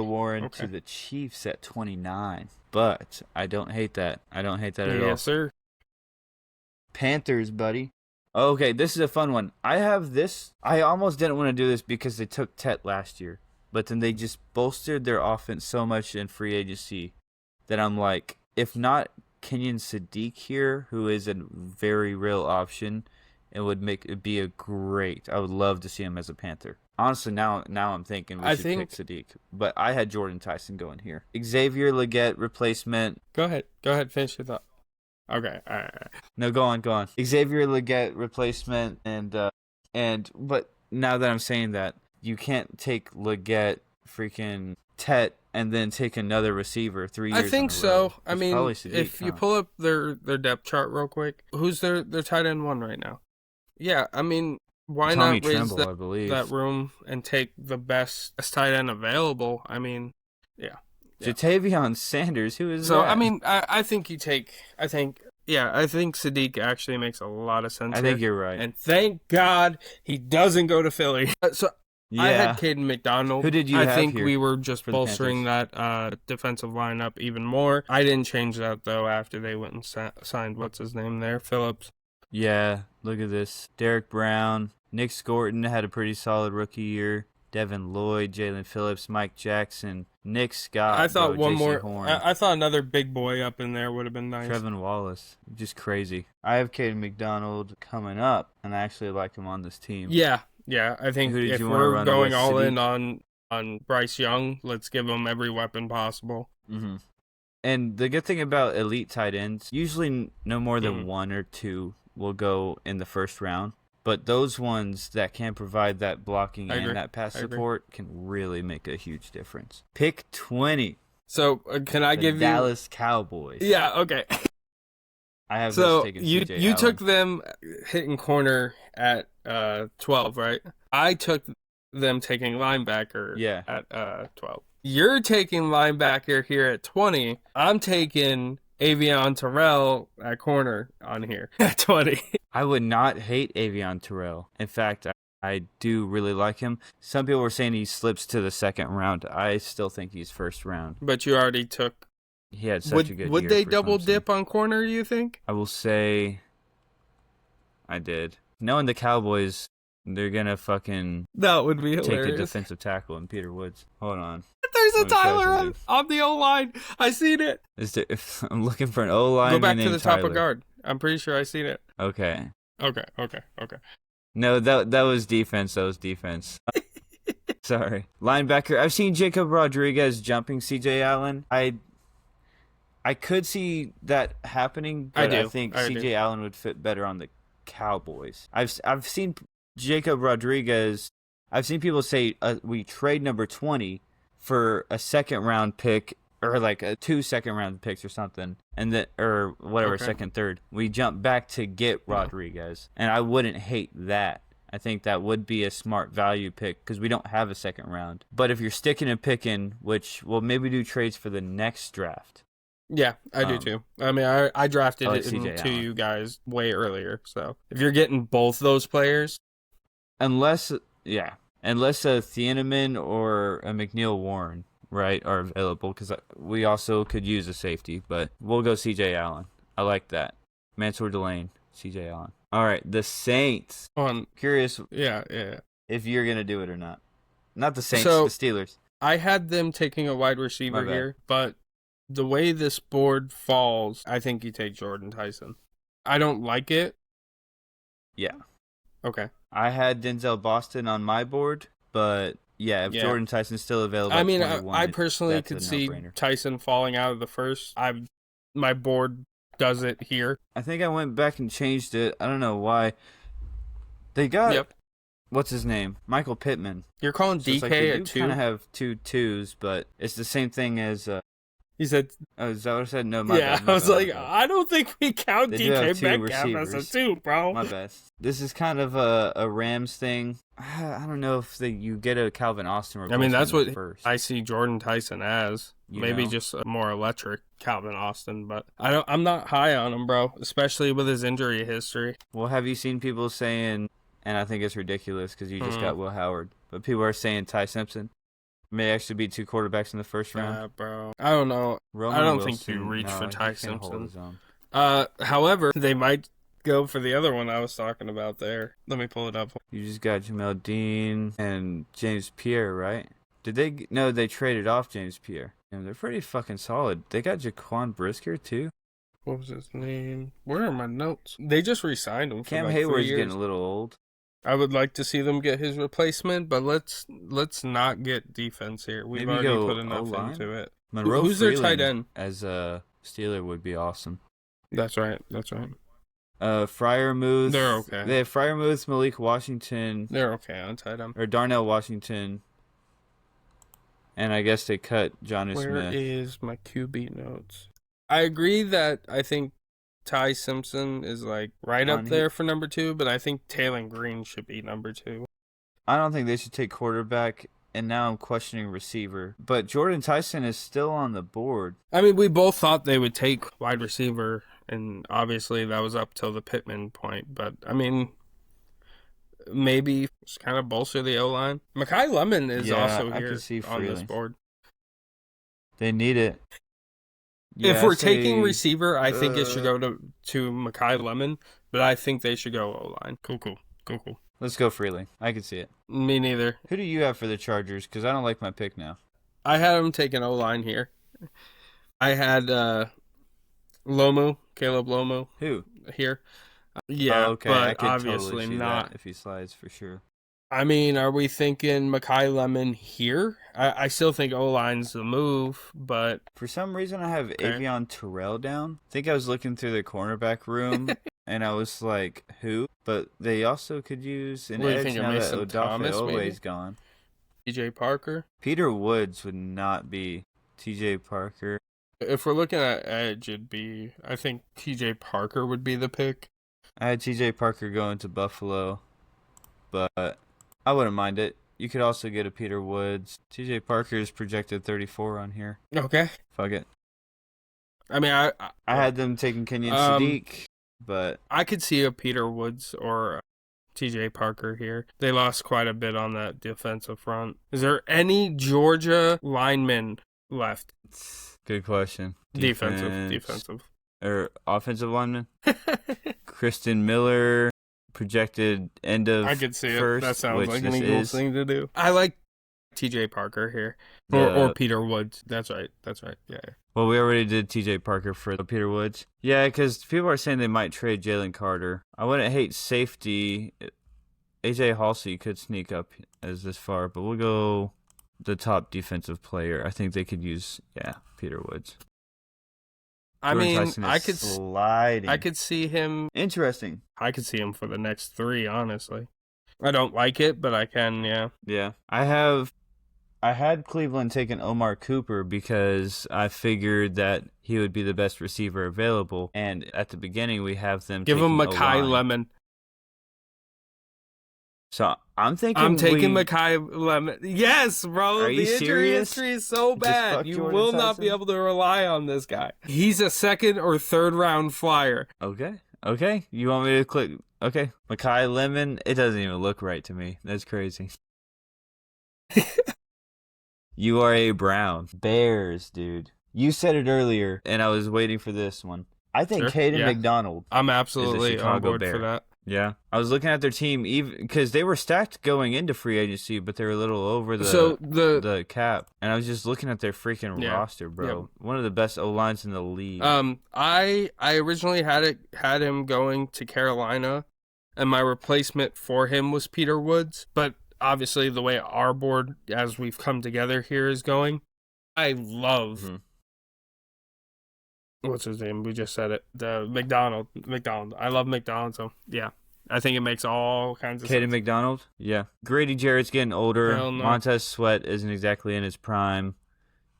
Warren to the Chiefs at 29, but I don't hate that. I don't hate that at all. Yes, sir. Panthers, buddy. Okay, this is a fun one. I have this. I almost didn't want to do this because they took Tet last year. But then they just bolstered their offense so much in free agency that I'm like, if not Kenyon Sadiq here, who is a very real option, it would be a great. I would love to see him as a Panther. Honestly, now I'm thinking we should pick Sadiq. But I had Jordan Tyson going here. Xavier Legette replacement. Go ahead. Finish your thought. Okay. All right. No, go on. Xavier Legette replacement but now that I'm saying that, you can't take Legette, freaking Tet, and then take another receiver 3 years. I think so. I mean, Sadiq, if you pull up their depth chart real quick, who's their tight end one right now? Yeah, I mean, why Tommy not raise Tremble, that room and take the best tight end available? I mean, yeah. Jatavion Sanders, who is so? that? I mean, I think you take. I think Sadiq actually makes a lot of sense. I think you're right, and thank God he doesn't go to Philly. I had Caden McDonald. Who did you have have think here we were just bolstering that defensive lineup even more. I didn't change that, though, after they went and signed, what's his name there? Phillips. Yeah, look at this. Derek Brown. Nick Scorton had a pretty solid rookie year. Devin Lloyd, Jalen Phillips, Mike Jackson, Nick Scott. I thought one JC more. Horn. I thought another big boy up in there would have been nice. Trevin Wallace. Just crazy. I have Caden McDonald coming up, and I actually like him on this team. Yeah, I think if we're going all in on Bryce Young, let's give him every weapon possible. Mm-hmm. And the good thing about elite tight ends, usually no more than one or two will go in the first round. But those ones that can provide that blocking and that pass support can really make a huge difference. Pick 20. So can I give you Dallas Cowboys? Yeah, okay. I have so taken you took them hitting corner at 12, right? I took them taking linebacker at 12. You're taking linebacker here at 20. I'm taking Avion Terrell at corner on here at 20. I would not hate Avion Terrell. In fact, I do really like him. Some people were saying he slips to the second round. I still think he's first round. But you already took. He had such a good year. Would they double dip on corner, you think? I will say I did. Knowing the Cowboys, they're going to fucking that would be hilarious. Take a defensive tackle in Peter Woods. Hold on. There's a Tyler on the O-line. I seen it. I'm looking for an O-line. Go back to the top of guard. I'm pretty sure I seen it. Okay. Okay. No, that was defense. Sorry. Linebacker. I've seen Jacob Rodriguez jumping C.J. Allen. I could see that happening, but I think C.J. Allen would fit better on the Cowboys. I've seen Jacob Rodriguez. I've seen people say we trade number 20 for a second round pick or like a 2 second round picks or something, and that or whatever second, third. We jump back to get Rodriguez, and I wouldn't hate that. I think that would be a smart value pick because we don't have a second round. But if you're sticking and picking, which we'll maybe do trades for the next draft. Yeah, I do too. I mean, I drafted it into you guys way earlier. So if you're getting both those players, unless a Thieneman or a McNeil Warren, right, are available, because we also could use a safety, but we'll go C.J. Allen. I like that. Mansour Delane, C.J. Allen. All right, the Saints. Curious, if you're gonna do it or not. Not the Saints, the Steelers. I had them taking a wide receiver here, but the way this board falls, I think you take Jordan Tyson. I don't like it. Yeah. Okay. I had Denzel Boston on my board, but if Jordan Tyson's still available, I mean, I personally could see Tyson falling out of the first. My board does it here. I think I went back and changed it. I don't know why. They got what's his name? Michael Pittman. You're calling DK a 2? Kind of have 2 2s, but it's the same thing as. He said, "Oh, is that what I said?" No, my bad. I was like, I don't think we count DK Metcalf as a 2, bro. My best. This is kind of a Rams thing. I don't know if you get a Calvin Austin replacement. I mean, that's what first. I see Jordan Tyson as. Maybe just a more electric Calvin Austin, but I'm not high on him, bro, especially with his injury history. Well, have you seen people saying, and I think it's ridiculous because you just got Will Howard, but people are saying Ty Simpson may actually be 2 quarterbacks in the first round? Yeah, think you reach for Ty Simpson. However, they might go for the other one I was talking about there. Let me pull it up. You just got Jamel Dean and James Pierre, right? Did they? No, they traded off James Pierre. And they're pretty fucking solid. They got Jaquan Brisker, too. What was his name? Where are my notes? They just re-signed him for Cam like Hayward's 3 years. Getting a little old. I would like to see them get his replacement, but let's not get defense here. We've already put enough into it. Monroe Who's Freeland their tight end? As a Steeler would be awesome. That's right. Freiermuth. They're okay. They have Freiermuth, Malik Washington. They're okay on tight end. Or Darnell Washington. And I guess they cut Johnny Smith. Where is my QB notes? I agree that I think Ty Simpson is like right up there for number 2, but I think Taylor Green should be number 2. I don't think they should take quarterback, and now I'm questioning receiver. But Jordan Tyson is still on the board. I mean, we both thought they would take wide receiver, and obviously that was up till the Pittman point. But, I mean, maybe just kind of bolster the O-line. Mekhi Lemon is also here on this board. They need it. If we're taking receiver, I think it should go to Mekhi Lemon, but I think they should go O-line. Cool. Let's go Freely. I can see it. Me neither. Who do you have for the Chargers? Because I don't like my pick now. I had him taking O-line here. I had Caleb Lomu. Who? Here. Okay. But I could obviously totally see not. That if he slides for sure. I mean, are we thinking Mekhi Lemon here? I still think O-line's the move, but... For some reason, I have Avion Terrell down. I think I was looking through the cornerback room, and I was like, who? But they also could use an edge now that Odafe Oweh's gone. TJ Parker? Peter Woods would not be TJ Parker. If we're looking at edge, I think TJ Parker would be the pick. I had TJ Parker going to Buffalo, but... I wouldn't mind it. You could also get a Peter Woods. TJ Parker is projected 34 on here. Okay. Fuck it. I mean, I had them taking Kenyon Sadiq, but... I could see a Peter Woods or TJ Parker here. They lost quite a bit on that defensive front. Is there any Georgia linemen left? Good question. Defensive. Or offensive lineman? Kristen Miller... projected end of I could see first, it. That sounds like an Eagles thing to do. I like TJ Parker here. Or Peter Woods. That's right. Yeah. Well, we already did TJ Parker for Peter Woods. Yeah, because people are saying they might trade Jalen Carter. I wouldn't hate safety. AJ Halsey could sneak up as this far, but we'll go the top defensive player. I think they could use, Peter Woods. I Jordan mean, Tyson is sliding. I could see him. Interesting. I could see him for the next 3, honestly. I don't like it, but I can, yeah. Yeah. I had Cleveland taking Omar Cooper because I figured that he would be the best receiver available. And at the beginning, we have them give him taking Makai O-line. Lemon. So I'm thinking I'm taking Makai Lemon. Yes, bro. Are you the injury serious? history is so bad. You Jordan will Tyson? not be able to rely on this guy. He's a 2nd or 3rd round flyer. Okay. You want me to click? Okay. Makai Lemon. It doesn't even look right to me. That's crazy. You are a Brown. Bears, dude. You said it earlier, and I was waiting for this one. I think Caden McDonald. I'm absolutely on Chicago board Bear. for that. Yeah. I was looking at their team even because they were stacked going into free agency, but they were a little over the cap. And I was just looking at their freaking roster, bro. Yeah. One of the best O-lines in the league. I originally had him going to Carolina, and my replacement for him was Peter Woods, but obviously the way our board as we've come together here is going, I love what's his name? We just said it. The McDonald. I love McDonald, so yeah. I think it makes all kinds of sense. Caden McDonald? Yeah. Grady Jarrett's getting older. Hell no. Montez Sweat isn't exactly in his prime.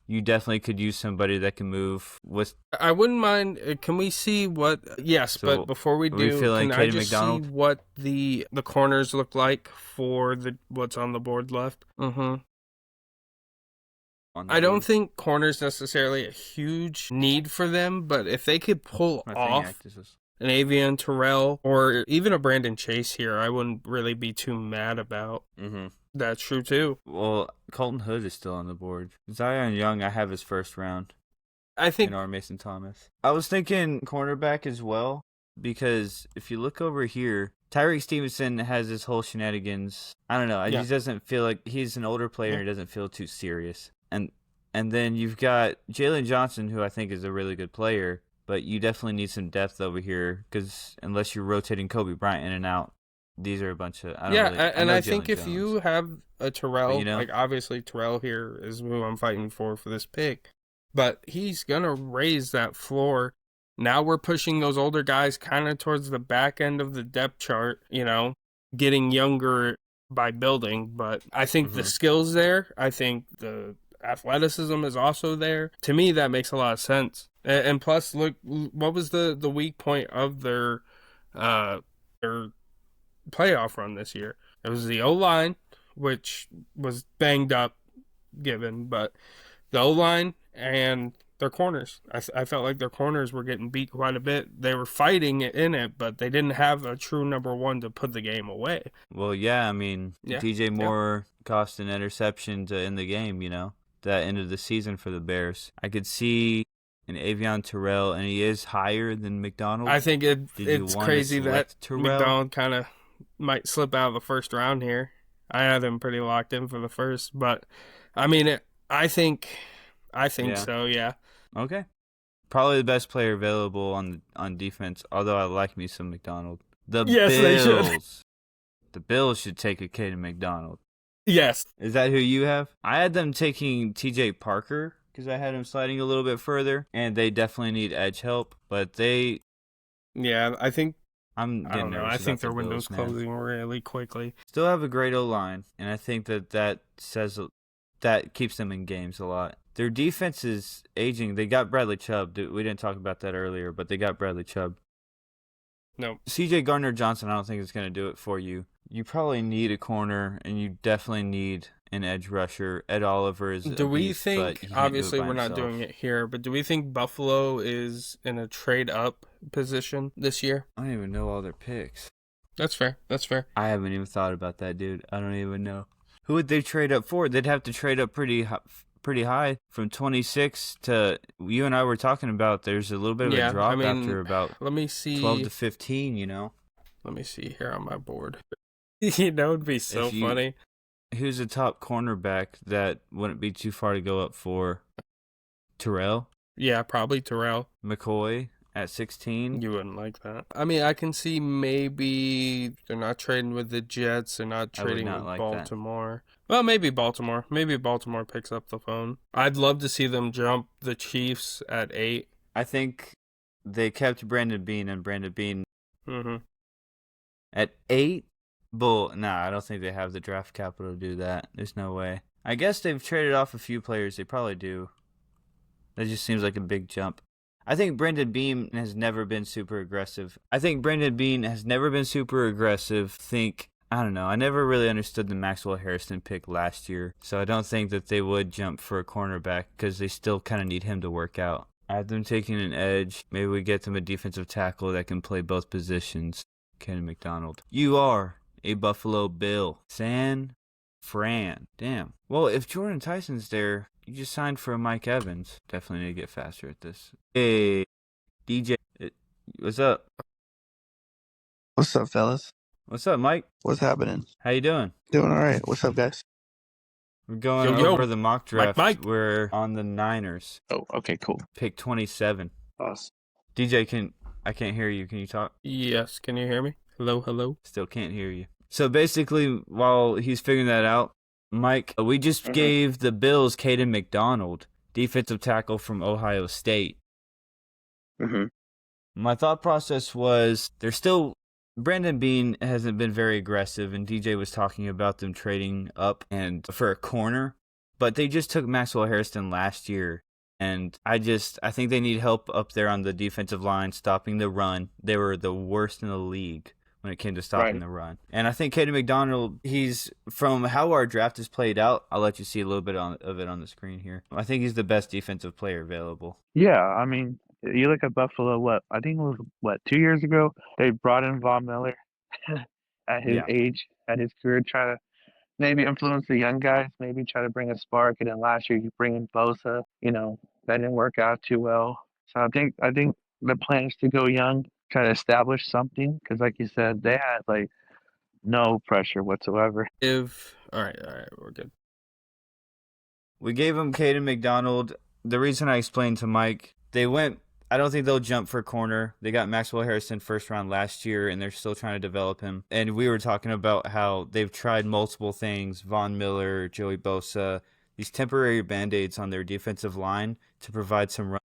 You definitely could use somebody that can move with. I wouldn't mind. Can we see what? Yes, So, but before we do, feeling can I Caden just McDonald? see what the corners look like for what's on the board left? Mm-hmm. I don't think corners necessarily a huge need for them, but if they could pull off an Avian Terrell or even a Brandon Chase here, I wouldn't really be too mad about. Mm-hmm. That's true too. Well, Colton Hood is still on the board. Zion Young, I have his first round. I think. And R. Mason Thomas. I was thinking cornerback as well, because if you look over here, Tyreek Stevenson has his whole shenanigans. I don't know. He just doesn't feel like he's an older player and he doesn't feel too serious. And then you've got Jalen Johnson, who I think is a really good player, but you definitely need some depth over here because unless you're rotating Kobe Bryant in and out, these are a bunch of... I think if you have a Terrell, but, like obviously Terrell here is who I'm fighting for this pick, but he's going to raise that floor. Now we're pushing those older guys kind of towards the back end of the depth chart, getting younger by building, but I think the skill's there. I think the athleticism is also there. To me, that makes a lot of sense. And plus, look, what was the weak point of their playoff run this year? It was the O-line, which was banged up, but the O-line and their corners. I felt like their corners were getting beat quite a bit. They were fighting in it, but they didn't have a true number one to put the game away. Well, I mean, DJ Moore cost an interception to end the game, that end of the season for the Bears. I could see an Avion Terrell, and he is higher than McDonald. I think it's crazy that McDonald kind of might slip out of the first round here. I had him pretty locked in for the first, but I mean, I think so, yeah. Okay. Probably the best player available on defense, although I like me some McDonald. They should. The Bills should take a Caden McDonald. Yes. Is that who you have? I had them taking TJ Parker because I had him sliding a little bit further, and they definitely need edge help, but they... Yeah, I think... I don't know. I think their window's closing really quickly. Still have a great O-line, and I think that keeps them in games a lot. Their defense is aging. They got Bradley Chubb. We didn't talk about that earlier, but they got Bradley Chubb. No. CJ Gardner-Johnson, I don't think is going to do it for you. You probably need a corner, and you definitely need an edge rusher. Ed Oliver is Do we think, obviously we're not doing it here, but do we think Buffalo is in a trade-up position this year? I don't even know all their picks. That's fair. I haven't even thought about that, dude. I don't even know. Who would they trade up for? They'd have to trade up pretty high from 26 to, you and I were talking about, there's a little bit of a drop after about let me see 12 to 15, Let me see here on my board. It'd be so funny. Who's a top cornerback that wouldn't be too far to go up for? Terrell? Yeah, probably Terrell. McCoy? at 16. You wouldn't like that. I mean, I can see maybe they're not trading with the Jets. They're not I would trading not with like Baltimore. Well, maybe Baltimore. Maybe Baltimore picks up the phone. I'd love to see them jump the Chiefs at 8. I think they kept Brandon Bean, and Brandon Bean Mm-hmm. at 8. Bull. Nah, I don't think they have the draft capital to do that. There's no way. I guess they've traded off a few players. They probably do. That just seems like a big jump. I think Brandon Bean has never been super aggressive. I don't know. I never really understood the Maxwell Harrison pick last year, so I don't think that they would jump for a cornerback because they still kind of need him to work out. I have them taking an edge. Maybe we get them a defensive tackle that can play both positions. Kenny McDonald. You are a Buffalo Bill. San Fran. Damn. Well, if Jordan Tyson's there, you just signed for Mike Evans. Definitely need to get faster at this. Hey, DJ. What's up? What's up, fellas? What's up, Mike? What's happening? How you doing? Doing all right. What's up, guys? We're going Yo. over the mock draft. Mike. We're on the Niners. Oh, okay, cool. Pick 27. Awesome. DJ, I can't hear you. Can you talk? Yes, can you hear me? Hello? Still can't hear you. So basically, while he's figuring that out, Mike, we just gave the Bills Caden McDonald, defensive tackle from Ohio State. My thought process was Brandon Bean hasn't been very aggressive, and DJ was talking about them trading up and for a corner, but they just took Maxwell Harrison last year, and I think they need help up there on the defensive line stopping the run. They were the worst in the league when it came to stopping the run. And I think Caden McDonald, he's, from how our draft is played out, I'll let you see a little bit of it on the screen here. I think he's the best defensive player available. Yeah, I mean, you look at Buffalo, I think it was, 2 years ago, they brought in Von Miller at his age, at his career, try to maybe influence the young guys, maybe try to bring a spark. And then last year, you bring in Bosa, that didn't work out too well. So I think the plan is to go young, try to establish something, because like you said, they had no pressure whatsoever. All right, we're good. We gave him Caden McDonald. The reason I explained to Mike, I don't think they'll jump for corner. They got Maxwell Harrison first round last year, and they're still trying to develop him. And we were talking about how they've tried multiple things, Von Miller, Joey Bosa, these temporary Band-Aids on their defensive line to provide some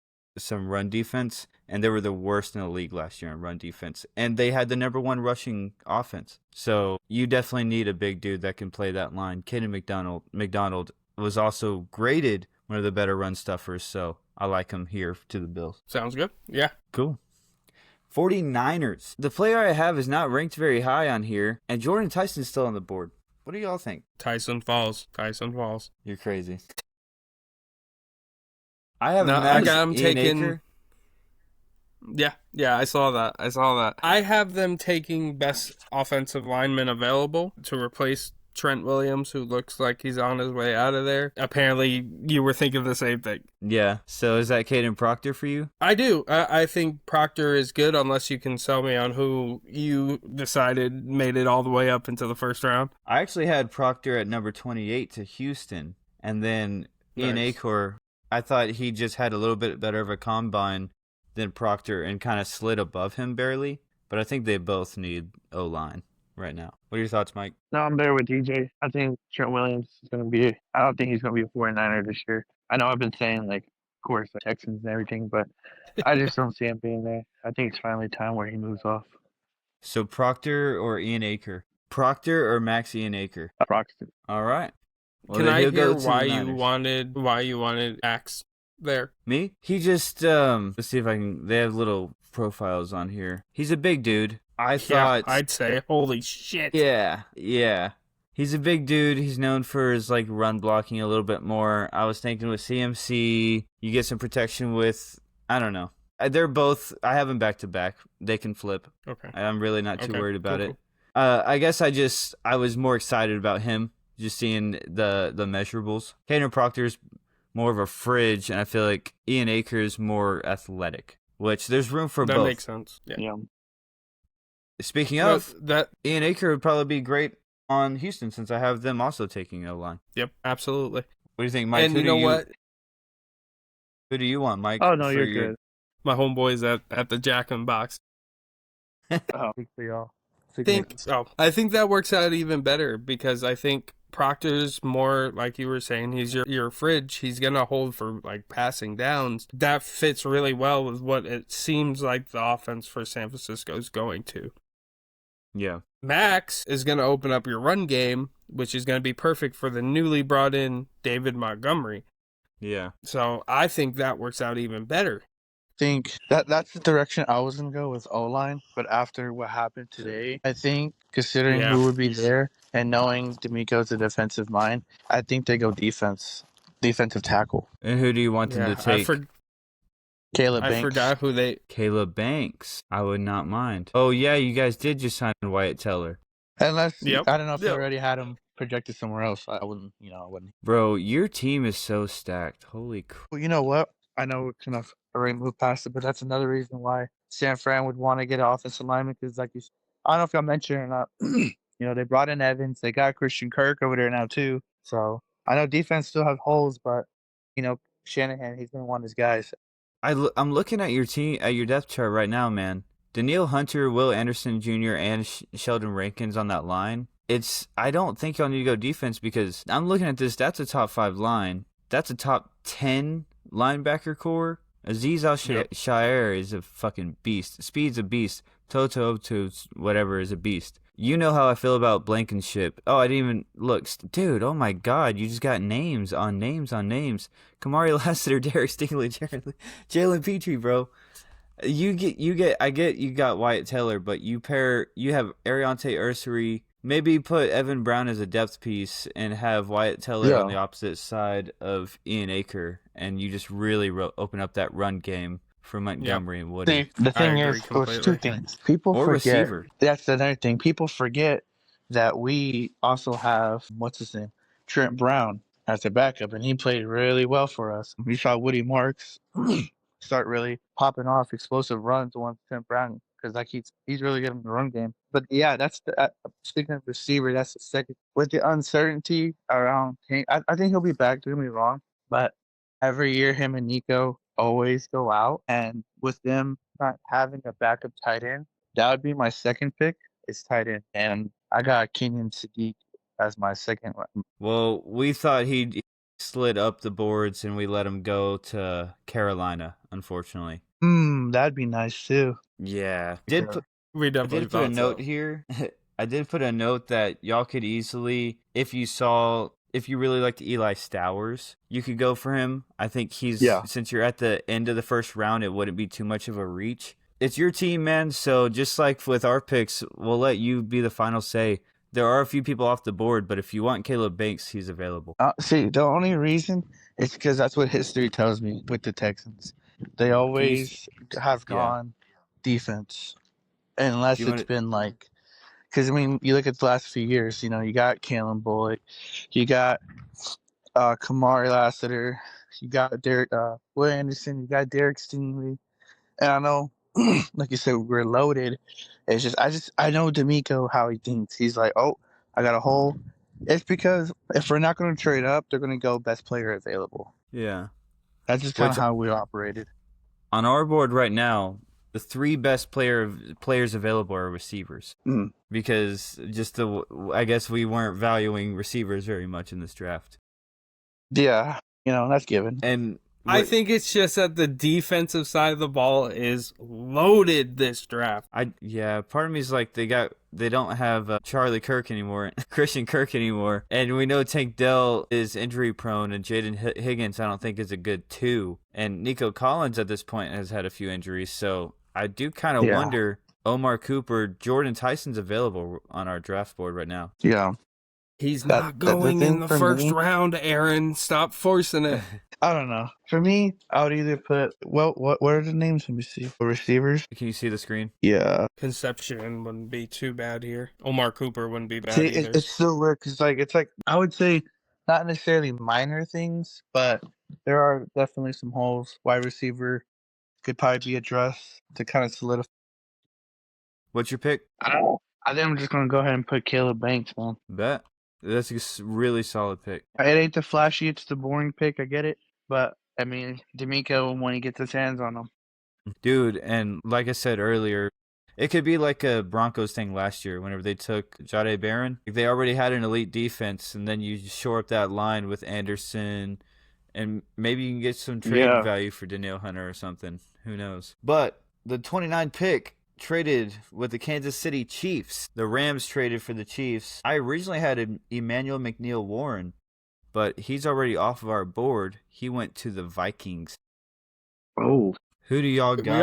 run defense, and they were the worst in the league last year in run defense. And they had the number 1 rushing offense. So you definitely need a big dude that can play that line. Caden McDonald was also graded one of the better run stuffers, so I like him here to the Bills. Sounds good. Yeah. Cool. 49ers. The player I have is not ranked very high on here, and Jordan Tyson's still on the board. What do y'all think? Tyson falls. You're crazy. I have I got him Ian taking. Aker. Yeah, I saw that. I have them taking best offensive lineman available to replace Trent Williams, who looks like he's on his way out of there. Apparently, you were thinking the same thing. Yeah, so is that Caden Proctor for you? I do. I think Proctor is good, unless you can sell me on who you decided made it all the way up into the first round. I actually had Proctor at number 28 to Houston, and then Ian Aker, I thought he just had a little bit better of a combine than Proctor and kind of slid above him barely, but I think they both need O-line right now. What are your thoughts, Mike? No, I'm there with DJ. I think Trent Williams is going to be – I don't think he's going to be a 49er this year. I know I've been saying, of course, the Texans and everything, but I just don't see him being there. I think it's finally time where he moves off. So Proctor or Ian Aker? Proctor or Max Ian Aker? Proctor. All right. Well, Can I hear why you wanted Axe there? Me? He just let's see if I can. They have little profiles on here. He's a big dude. I thought I'd say holy shit. Yeah. He's a big dude. He's known for his run blocking a little bit more. I was thinking with CMC, you get some protection with, I don't know. They're both, I have them back to back. They can flip. Okay. I'm really not too worried about cool. it. I guess I was more excited about him, just seeing the measurables. Caden Proctor's more of a fridge, and I feel like Ian Aker is more athletic, which there's room for both. That makes sense. Yeah. Speaking of, Ian Aker would probably be great on Houston since I have them also taking O-line. Yep, absolutely. What do you think, Mike? And you know what? Who do you want, Mike? Oh, no, you're good. My homeboys at the Jack in the Box. Oh, big for y'all. I think that works out even better because I think Proctor's more like you were saying, he's your fridge. He's gonna hold for like passing downs. That fits really well with what it seems like the offense for San Francisco is going to. Yeah. Max is gonna open up your run game, which is gonna be perfect for the newly brought in David Montgomery. Yeah. So I think that works out even better. Think that's the direction I was gonna go with O-line, but after what happened today, I think considering Yeah. who would be there and knowing D'Amico's a defensive mind, I think they go defensive tackle. And who do you want them to Yeah, take? Caleb I Banks. forgot who they. Caleb Banks. I would not mind. Oh yeah, you guys did just sign Wyatt Teller. Unless Yep. I don't know if they Yep. already had him projected somewhere else. I wouldn't. Bro, your team is so stacked. Holy crap. Well, you know what? I know we're kind of already moved past it, but that's another reason why San Fran would want to get an offensive lineman because, like I don't know if y'all mentioned or not. They brought in Evans. They got Christian Kirk over there now too. So I know defense still have holes, but Shanahan, he's gonna want his guys. I'm looking at your team, at your depth chart right now, man. Daniil Hunter, Will Anderson Jr., and Sheldon Rankins on that line. I don't think y'all need to go defense because I'm looking at this. That's a top 5 line. That's a top 10 linebacker core. Aziz Al-Shaair is a fucking beast. Speed's a beast. Toto to whatever is a beast. You know how I feel about Blankenship. Oh, I didn't even look. Dude, oh my God. You just got names on names on names. Kamari Lassiter, Derek Stingley, Jalen Petrie, bro. I get you got Wyatt Taylor, but you have Ariante Ursary. Maybe put Evan Brown as a depth piece and have Wyatt Teller on the opposite side of Ian Aker, and you just really open up that run game for Montgomery and Woody. The thing agree is, there's two completely. things. People Or forget. receiver. That's another thing. People forget that we also have, what's his name? Trent Brown as a backup, and he played really well for us. We saw Woody Marks start really popping off explosive runs once Trent Brown, because he's really good in the run game. But yeah, that's speaking of receiver, that's the second. With the uncertainty around King, I think he'll be back. Don't get me wrong, but every year him and Nico always go out, and with them not having a backup tight end, that would be my second pick. Is tight end, and I got Kenyon Sadiq as my second one. Well, we thought he slid up the boards and we let him go to Carolina, unfortunately. That'd be nice too. Yeah. We I definitely did put a thought note so. here. I did put a note that y'all could easily, if you really liked Eli Stowers, you could go for him. I think since you're at the end of the first round, it wouldn't be too much of a reach. It's your team, man. So just like with our picks, we'll let you be the final say. There are a few people off the board, but if you want Caleb Banks, he's available. See, the only reason is because that's what history tells me with the Texans. They always have gone defense, unless it's been like, because I mean, you look at the last few years. You got Kalen Bullock, you got Kamari Lassiter, you got Derek Will Anderson, you got Derek Stingley, and I know, like you said, we're loaded. It's just I know D'Amico how he thinks. He's like, oh, I got a hole. It's because if we're not going to trade up, they're going to go best player available. Yeah. That's just kind of how we operated. On our board right now, the 3 best players available are receivers. Because I guess we weren't valuing receivers very much in this draft. Yeah, that's given. And I think it's just that the defensive side of the ball is loaded this draft. Part of me is like they don't have Charlie Kirk anymore, Christian Kirk anymore, and we know Tank Dell is injury prone, and Jaden Higgins I don't think is a good 2, and Nico Collins at this point has had a few injuries, so I do kind of wonder. Omar Cooper, Jordan Tyson's available on our draft board right now. Yeah. He's not going in the first round, Aaron. Stop forcing it. I don't know. For me, I would either put, what are the names? Let me see. For receivers? Can you see the screen? Yeah. Conception wouldn't be too bad here. Omar Cooper wouldn't be bad See, either. it's still weird because it's like, I would say not necessarily minor things, but there are definitely some holes. Wide receiver could probably be addressed to kind of solidify. What's your pick? I don't know. I think I'm just going to go ahead and put Caleb Banks, man. Bet. That's a really solid pick. It ain't the flashy, it's the boring pick. I get it. But, I mean, D'Amico, when he gets his hands on him, Dude, and like I said earlier, it could be like a Broncos thing last year whenever they took Jahdae Barron. They already had an elite defense, and then you shore up that line with Anderson, and maybe you can get some trade Yeah. value for Danielle Hunter or something. Who knows? But the 29 pick traded with the Kansas City Chiefs. The Rams traded for the Chiefs. I originally had Emmanuel McNeil Warren, but he's already off of our board. He went to the Vikings. Oh. Who do y'all got? We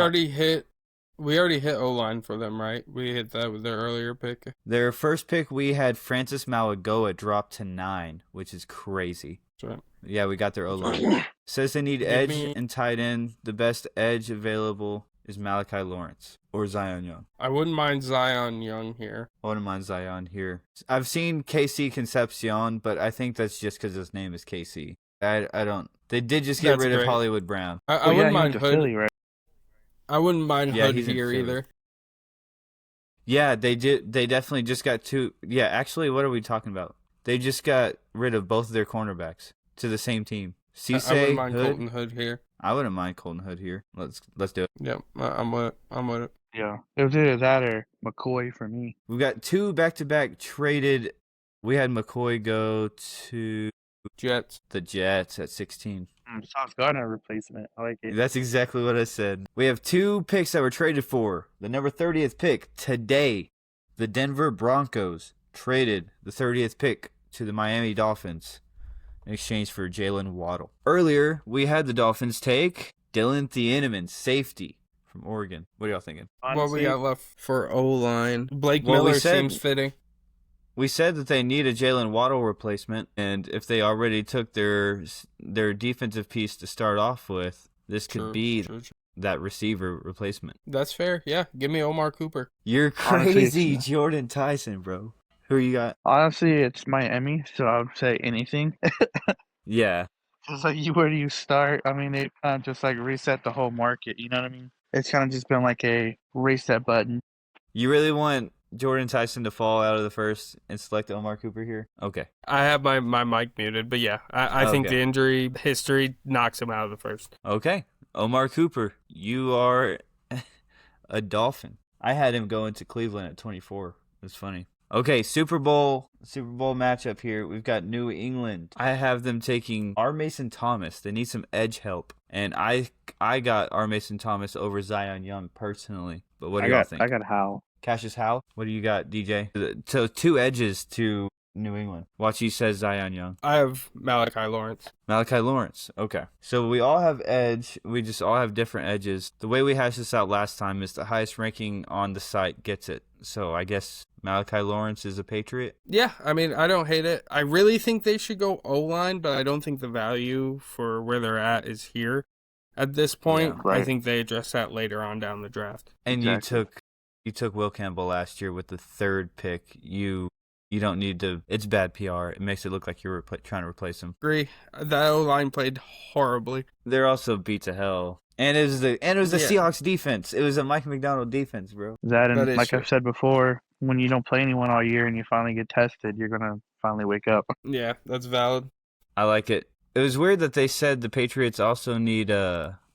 already hit O-line for them, right? We hit that with their earlier pick. Their first pick, we had Francis Malagoa drop to 9, which is crazy. That's right. Yeah, we got their O-line. Says they need edge me- and tight end. The best edge available is Malachi Lawrence or Zion Young. I wouldn't mind Zion Young here. I wouldn't mind Zion here. I've seen KC Concepcion, but I think that's just because his name is KC. I don't. They did just get That's rid of great. Hollywood Brown. I yeah, wouldn't he mind went to Hood. Philly, right? I wouldn't mind Yeah, Hood he's in here Philly. either. Yeah, they did. They definitely just got 2. Yeah, actually, what are we talking about? They just got rid of both of their cornerbacks to the same team. I Cisse, wouldn't mind Hood. Colton Hood here. I wouldn't mind Colton Hood here. Let's do it. Yep, I'm with it. Yeah. It was either that or McCoy for me. We've got 2 back-to-back traded. We had McCoy go to Jets. the Jets at 16. Sauce Gardner replacement. I like it. That's exactly what I said. We have 2 picks that were traded for. The number 30th pick today, the Denver Broncos traded the 30th pick to the Miami Dolphins in exchange for Jalen Waddle. Earlier, we had the Dolphins take Dylan Thieneman, safety from Oregon. What are y'all thinking? What we Honestly, got left for O-line? Blake Well, we Miller said- seems fitting. We said that they need a Jalen Waddle replacement, and if they already took their defensive piece to start off with, this could be True. that receiver replacement. That's fair. Yeah, give me Omar Cooper. You're Honestly, crazy, Jordan Tyson, bro. Who you got? Honestly, it's Miami, so I would say anything. Yeah. It's like, where do you start? I mean, they kind of just like reset the whole market. You know what I mean? It's kind of just been like a reset button. You really want Jordan Tyson to fall out of the first and select Omar Cooper here? Okay. I have my mic muted, but yeah, I think Okay. the injury history knocks him out of the first. Okay. Omar Cooper, you are a Dolphin. I had him going to Cleveland at 24. It's funny. Okay, Super Bowl matchup here. We've got New England. I have them taking R. Mason Thomas. They need some edge help. And I got R. Mason Thomas over Zion Young personally. But what do y'all think? I got Howell. Cassius Howe. What do you got, DJ? So 2 edges to New England. Watch, he says Zion Young. I have Malachi Lawrence. Malachi Lawrence. Okay. So we all have edge. We just all have different edges. The way we hashed this out last time is the highest ranking on the site gets it. So I guess Malachi Lawrence is a Patriot. Yeah, I mean, I don't hate it. I really think they should go O-line, but I don't think the value for where they're at is here at this point. Yeah, right. I think they address that later on down the draft. And Exactly. you took Will Campbell last year with the 3rd pick. You don't need to. It's bad PR. It makes it look like you're trying to replace him. Agree. That O-line played horribly. They're also beat to hell. And it was the Yeah. Seahawks defense. It was a Mike McDonald defense, bro. That and That is like true. I've said before, when you don't play anyone all year and you finally get tested, you're gonna finally wake up. Yeah, that's valid. I like it. It was weird that they said the Patriots also need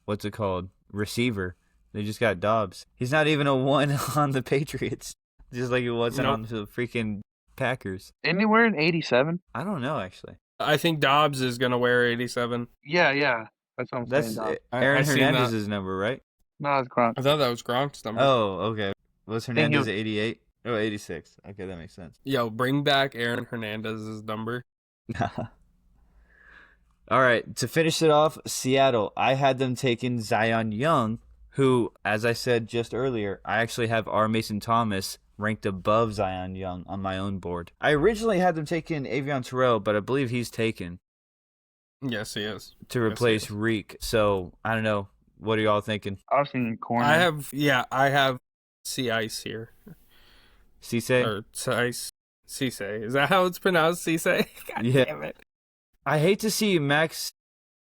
what's it called? Receiver. They just got Dobbs. He's not even a 1 on the Patriots. Just like it wasn't Nope. on the freaking Packers. Anywhere in 87? I don't know actually. I think Dobbs is going to wear 87. Yeah. That's what I'm That's saying. Dog. Aaron I seen that. Hernandez's number, right? No, it's Gronk. I thought that was Gronk's number. Oh, okay. Was think he Hernandez was- 88? Oh, 86. Okay, that makes sense. Yo, bring back Aaron Hernandez's number. All right, to finish it off, Seattle. I had them taking Zion Young, who, as I said just earlier, I actually have R. Mason Thomas ranked above Zion Young on my own board. I originally had them taking Avion Terrell, but I believe he's taken Yes, he is. to Yes, he replace is. Reek. So, I don't know. What are y'all thinking? I was thinking corner. I have Sea Ice here. Cisse? Or Cise. Cisse. Is that how it's pronounced? Cisse? God Yeah. damn it. I hate to see Max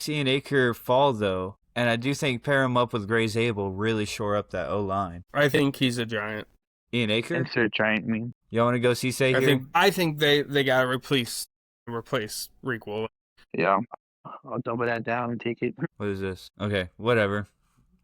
Acre fall, though, and I do think pair him up with Gray Zabel really shore up that O-line. I think he's a giant. Ian Aker? Insert giant meme. Y'all want to go Cisse here? I think they gotta replace Reek Woolen. Yeah. I'll double that down and take it. What is this? Okay, whatever.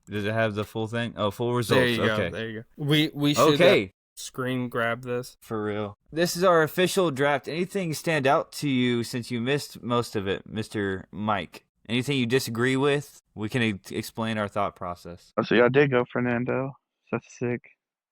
Does it have the full thing? Oh, full results. There you Okay. go. There you go. We should Okay. screen grab this. For real. This is our official draft. Anything stand out to you since you missed most of it, Mr. Mike? Anything you disagree with? We can explain our thought process. Oh, so y'all did go Fernando. That's sick.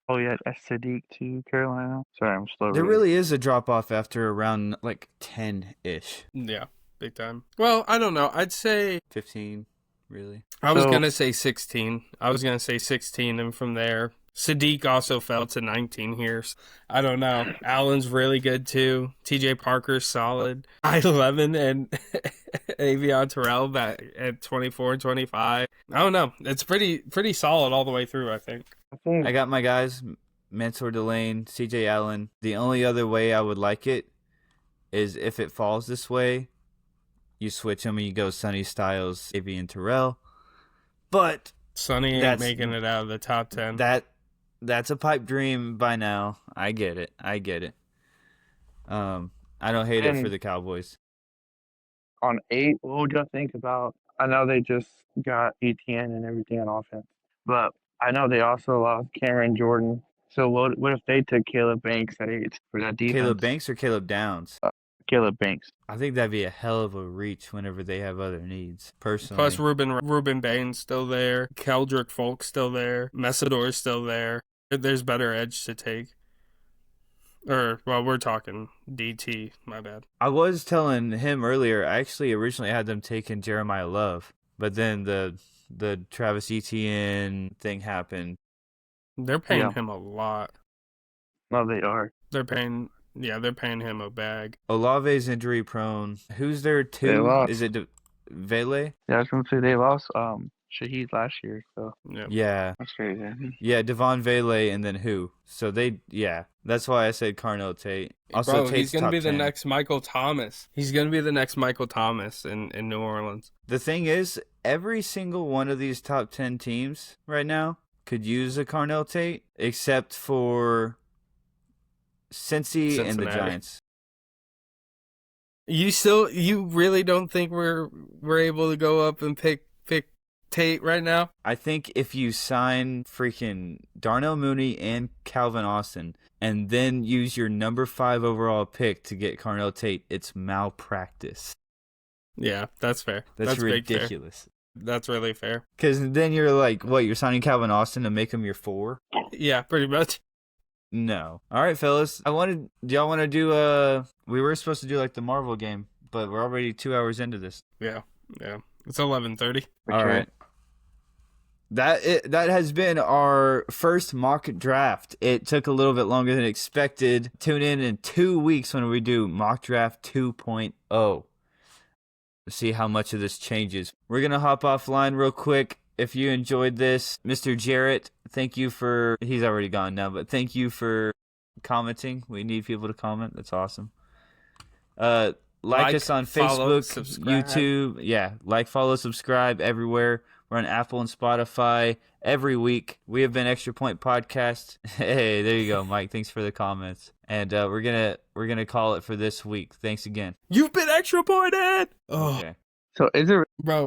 Oh yeah, Sadiq to Carolina. Sorry, I'm slow. There reading. really is a drop off after around like 10-ish. Yeah, big time. Well, I don't know. I'd say 15, really. I was So- gonna say 16. I was gonna say 16, and from there, Sadiq also fell to 19 here. I don't know. Allen's really good too. TJ Parker's solid. I-11 and Avion Terrell back at 24 and 25. I don't know. It's pretty solid all the way through, I think. I think I got my guys, Mansour Delane, CJ Allen. The only other way I would like it is if it falls this way, you switch them and you go Sonny Styles, Avion Terrell. But Sonny ain't That's- making it out of the top 10. that's a pipe dream by now. I get it. I don't hate it for And- the Cowboys. on 8, what would y'all think about? I know they just got ETN and everything on offense, but I know they also lost Cameron Jordan. So what if they took Caleb Banks at 8 for that defense? Caleb Banks or Caleb Downs? Caleb Banks. I think that'd be a hell of a reach whenever they have other needs. Personally, Plus, Ruben Bain's still there. Keldrick Folk's still there. Messidor's still there. There's better edge to take. Or, well, we're talking DT. My bad. I was telling him earlier. I actually originally had them taking Jeremiah Love, but then the Travis Etienne thing happened. They're paying Yeah. him a lot. No, they are. They're paying him a bag. Olave's injury prone. Who's there They too? lost. Is it Vele? Yeah, I was gonna say they lost Shaheed last year, so Yep. Yeah. that's crazy. Yeah, Devon Vele and then who? So that's why I said Carnell Tate. Also, Bro, Tate's he's gonna top be the 10. next Michael Thomas. He's gonna be the next Michael Thomas in New Orleans. The thing is, every single one of these top 10 teams right now could use a Carnell Tate, except for Cincy and the Cincinnati. Giants. You really don't think we're able to go up and pick Tate right now? I think if you sign freaking Darnell Mooney and Calvin Austin, and then use your number 5 overall pick to get Carnell Tate, it's malpractice. Yeah, that's fair. That's big fair. ridiculous. That's really fair. Because then you're like, what, you're signing Calvin Austin to make him your 4? Yeah, pretty much. No. All right, fellas. Do y'all want to do we were supposed to do like the Marvel game, but we're already 2 hours into this. Yeah. It's 11:30. All right. That has been our first mock draft. It took a little bit longer than expected. Tune in 2 weeks when we do mock draft 2.0. See how much of this changes. We're going to hop offline real quick. If you enjoyed this, Mr. Jarrett, thank you for, he's already gone now, but thank you for commenting. We need people to comment. That's awesome. Like us on follow, Facebook, subscribe. YouTube. Yeah, like, follow, subscribe everywhere. We're on Apple and Spotify every week. We have been Extra Point Podcast. Hey, there you go, Mike. Thanks for the comments. And we're gonna call it for this week. Thanks again. You've been extra pointed. Oh, Okay. So is it bro.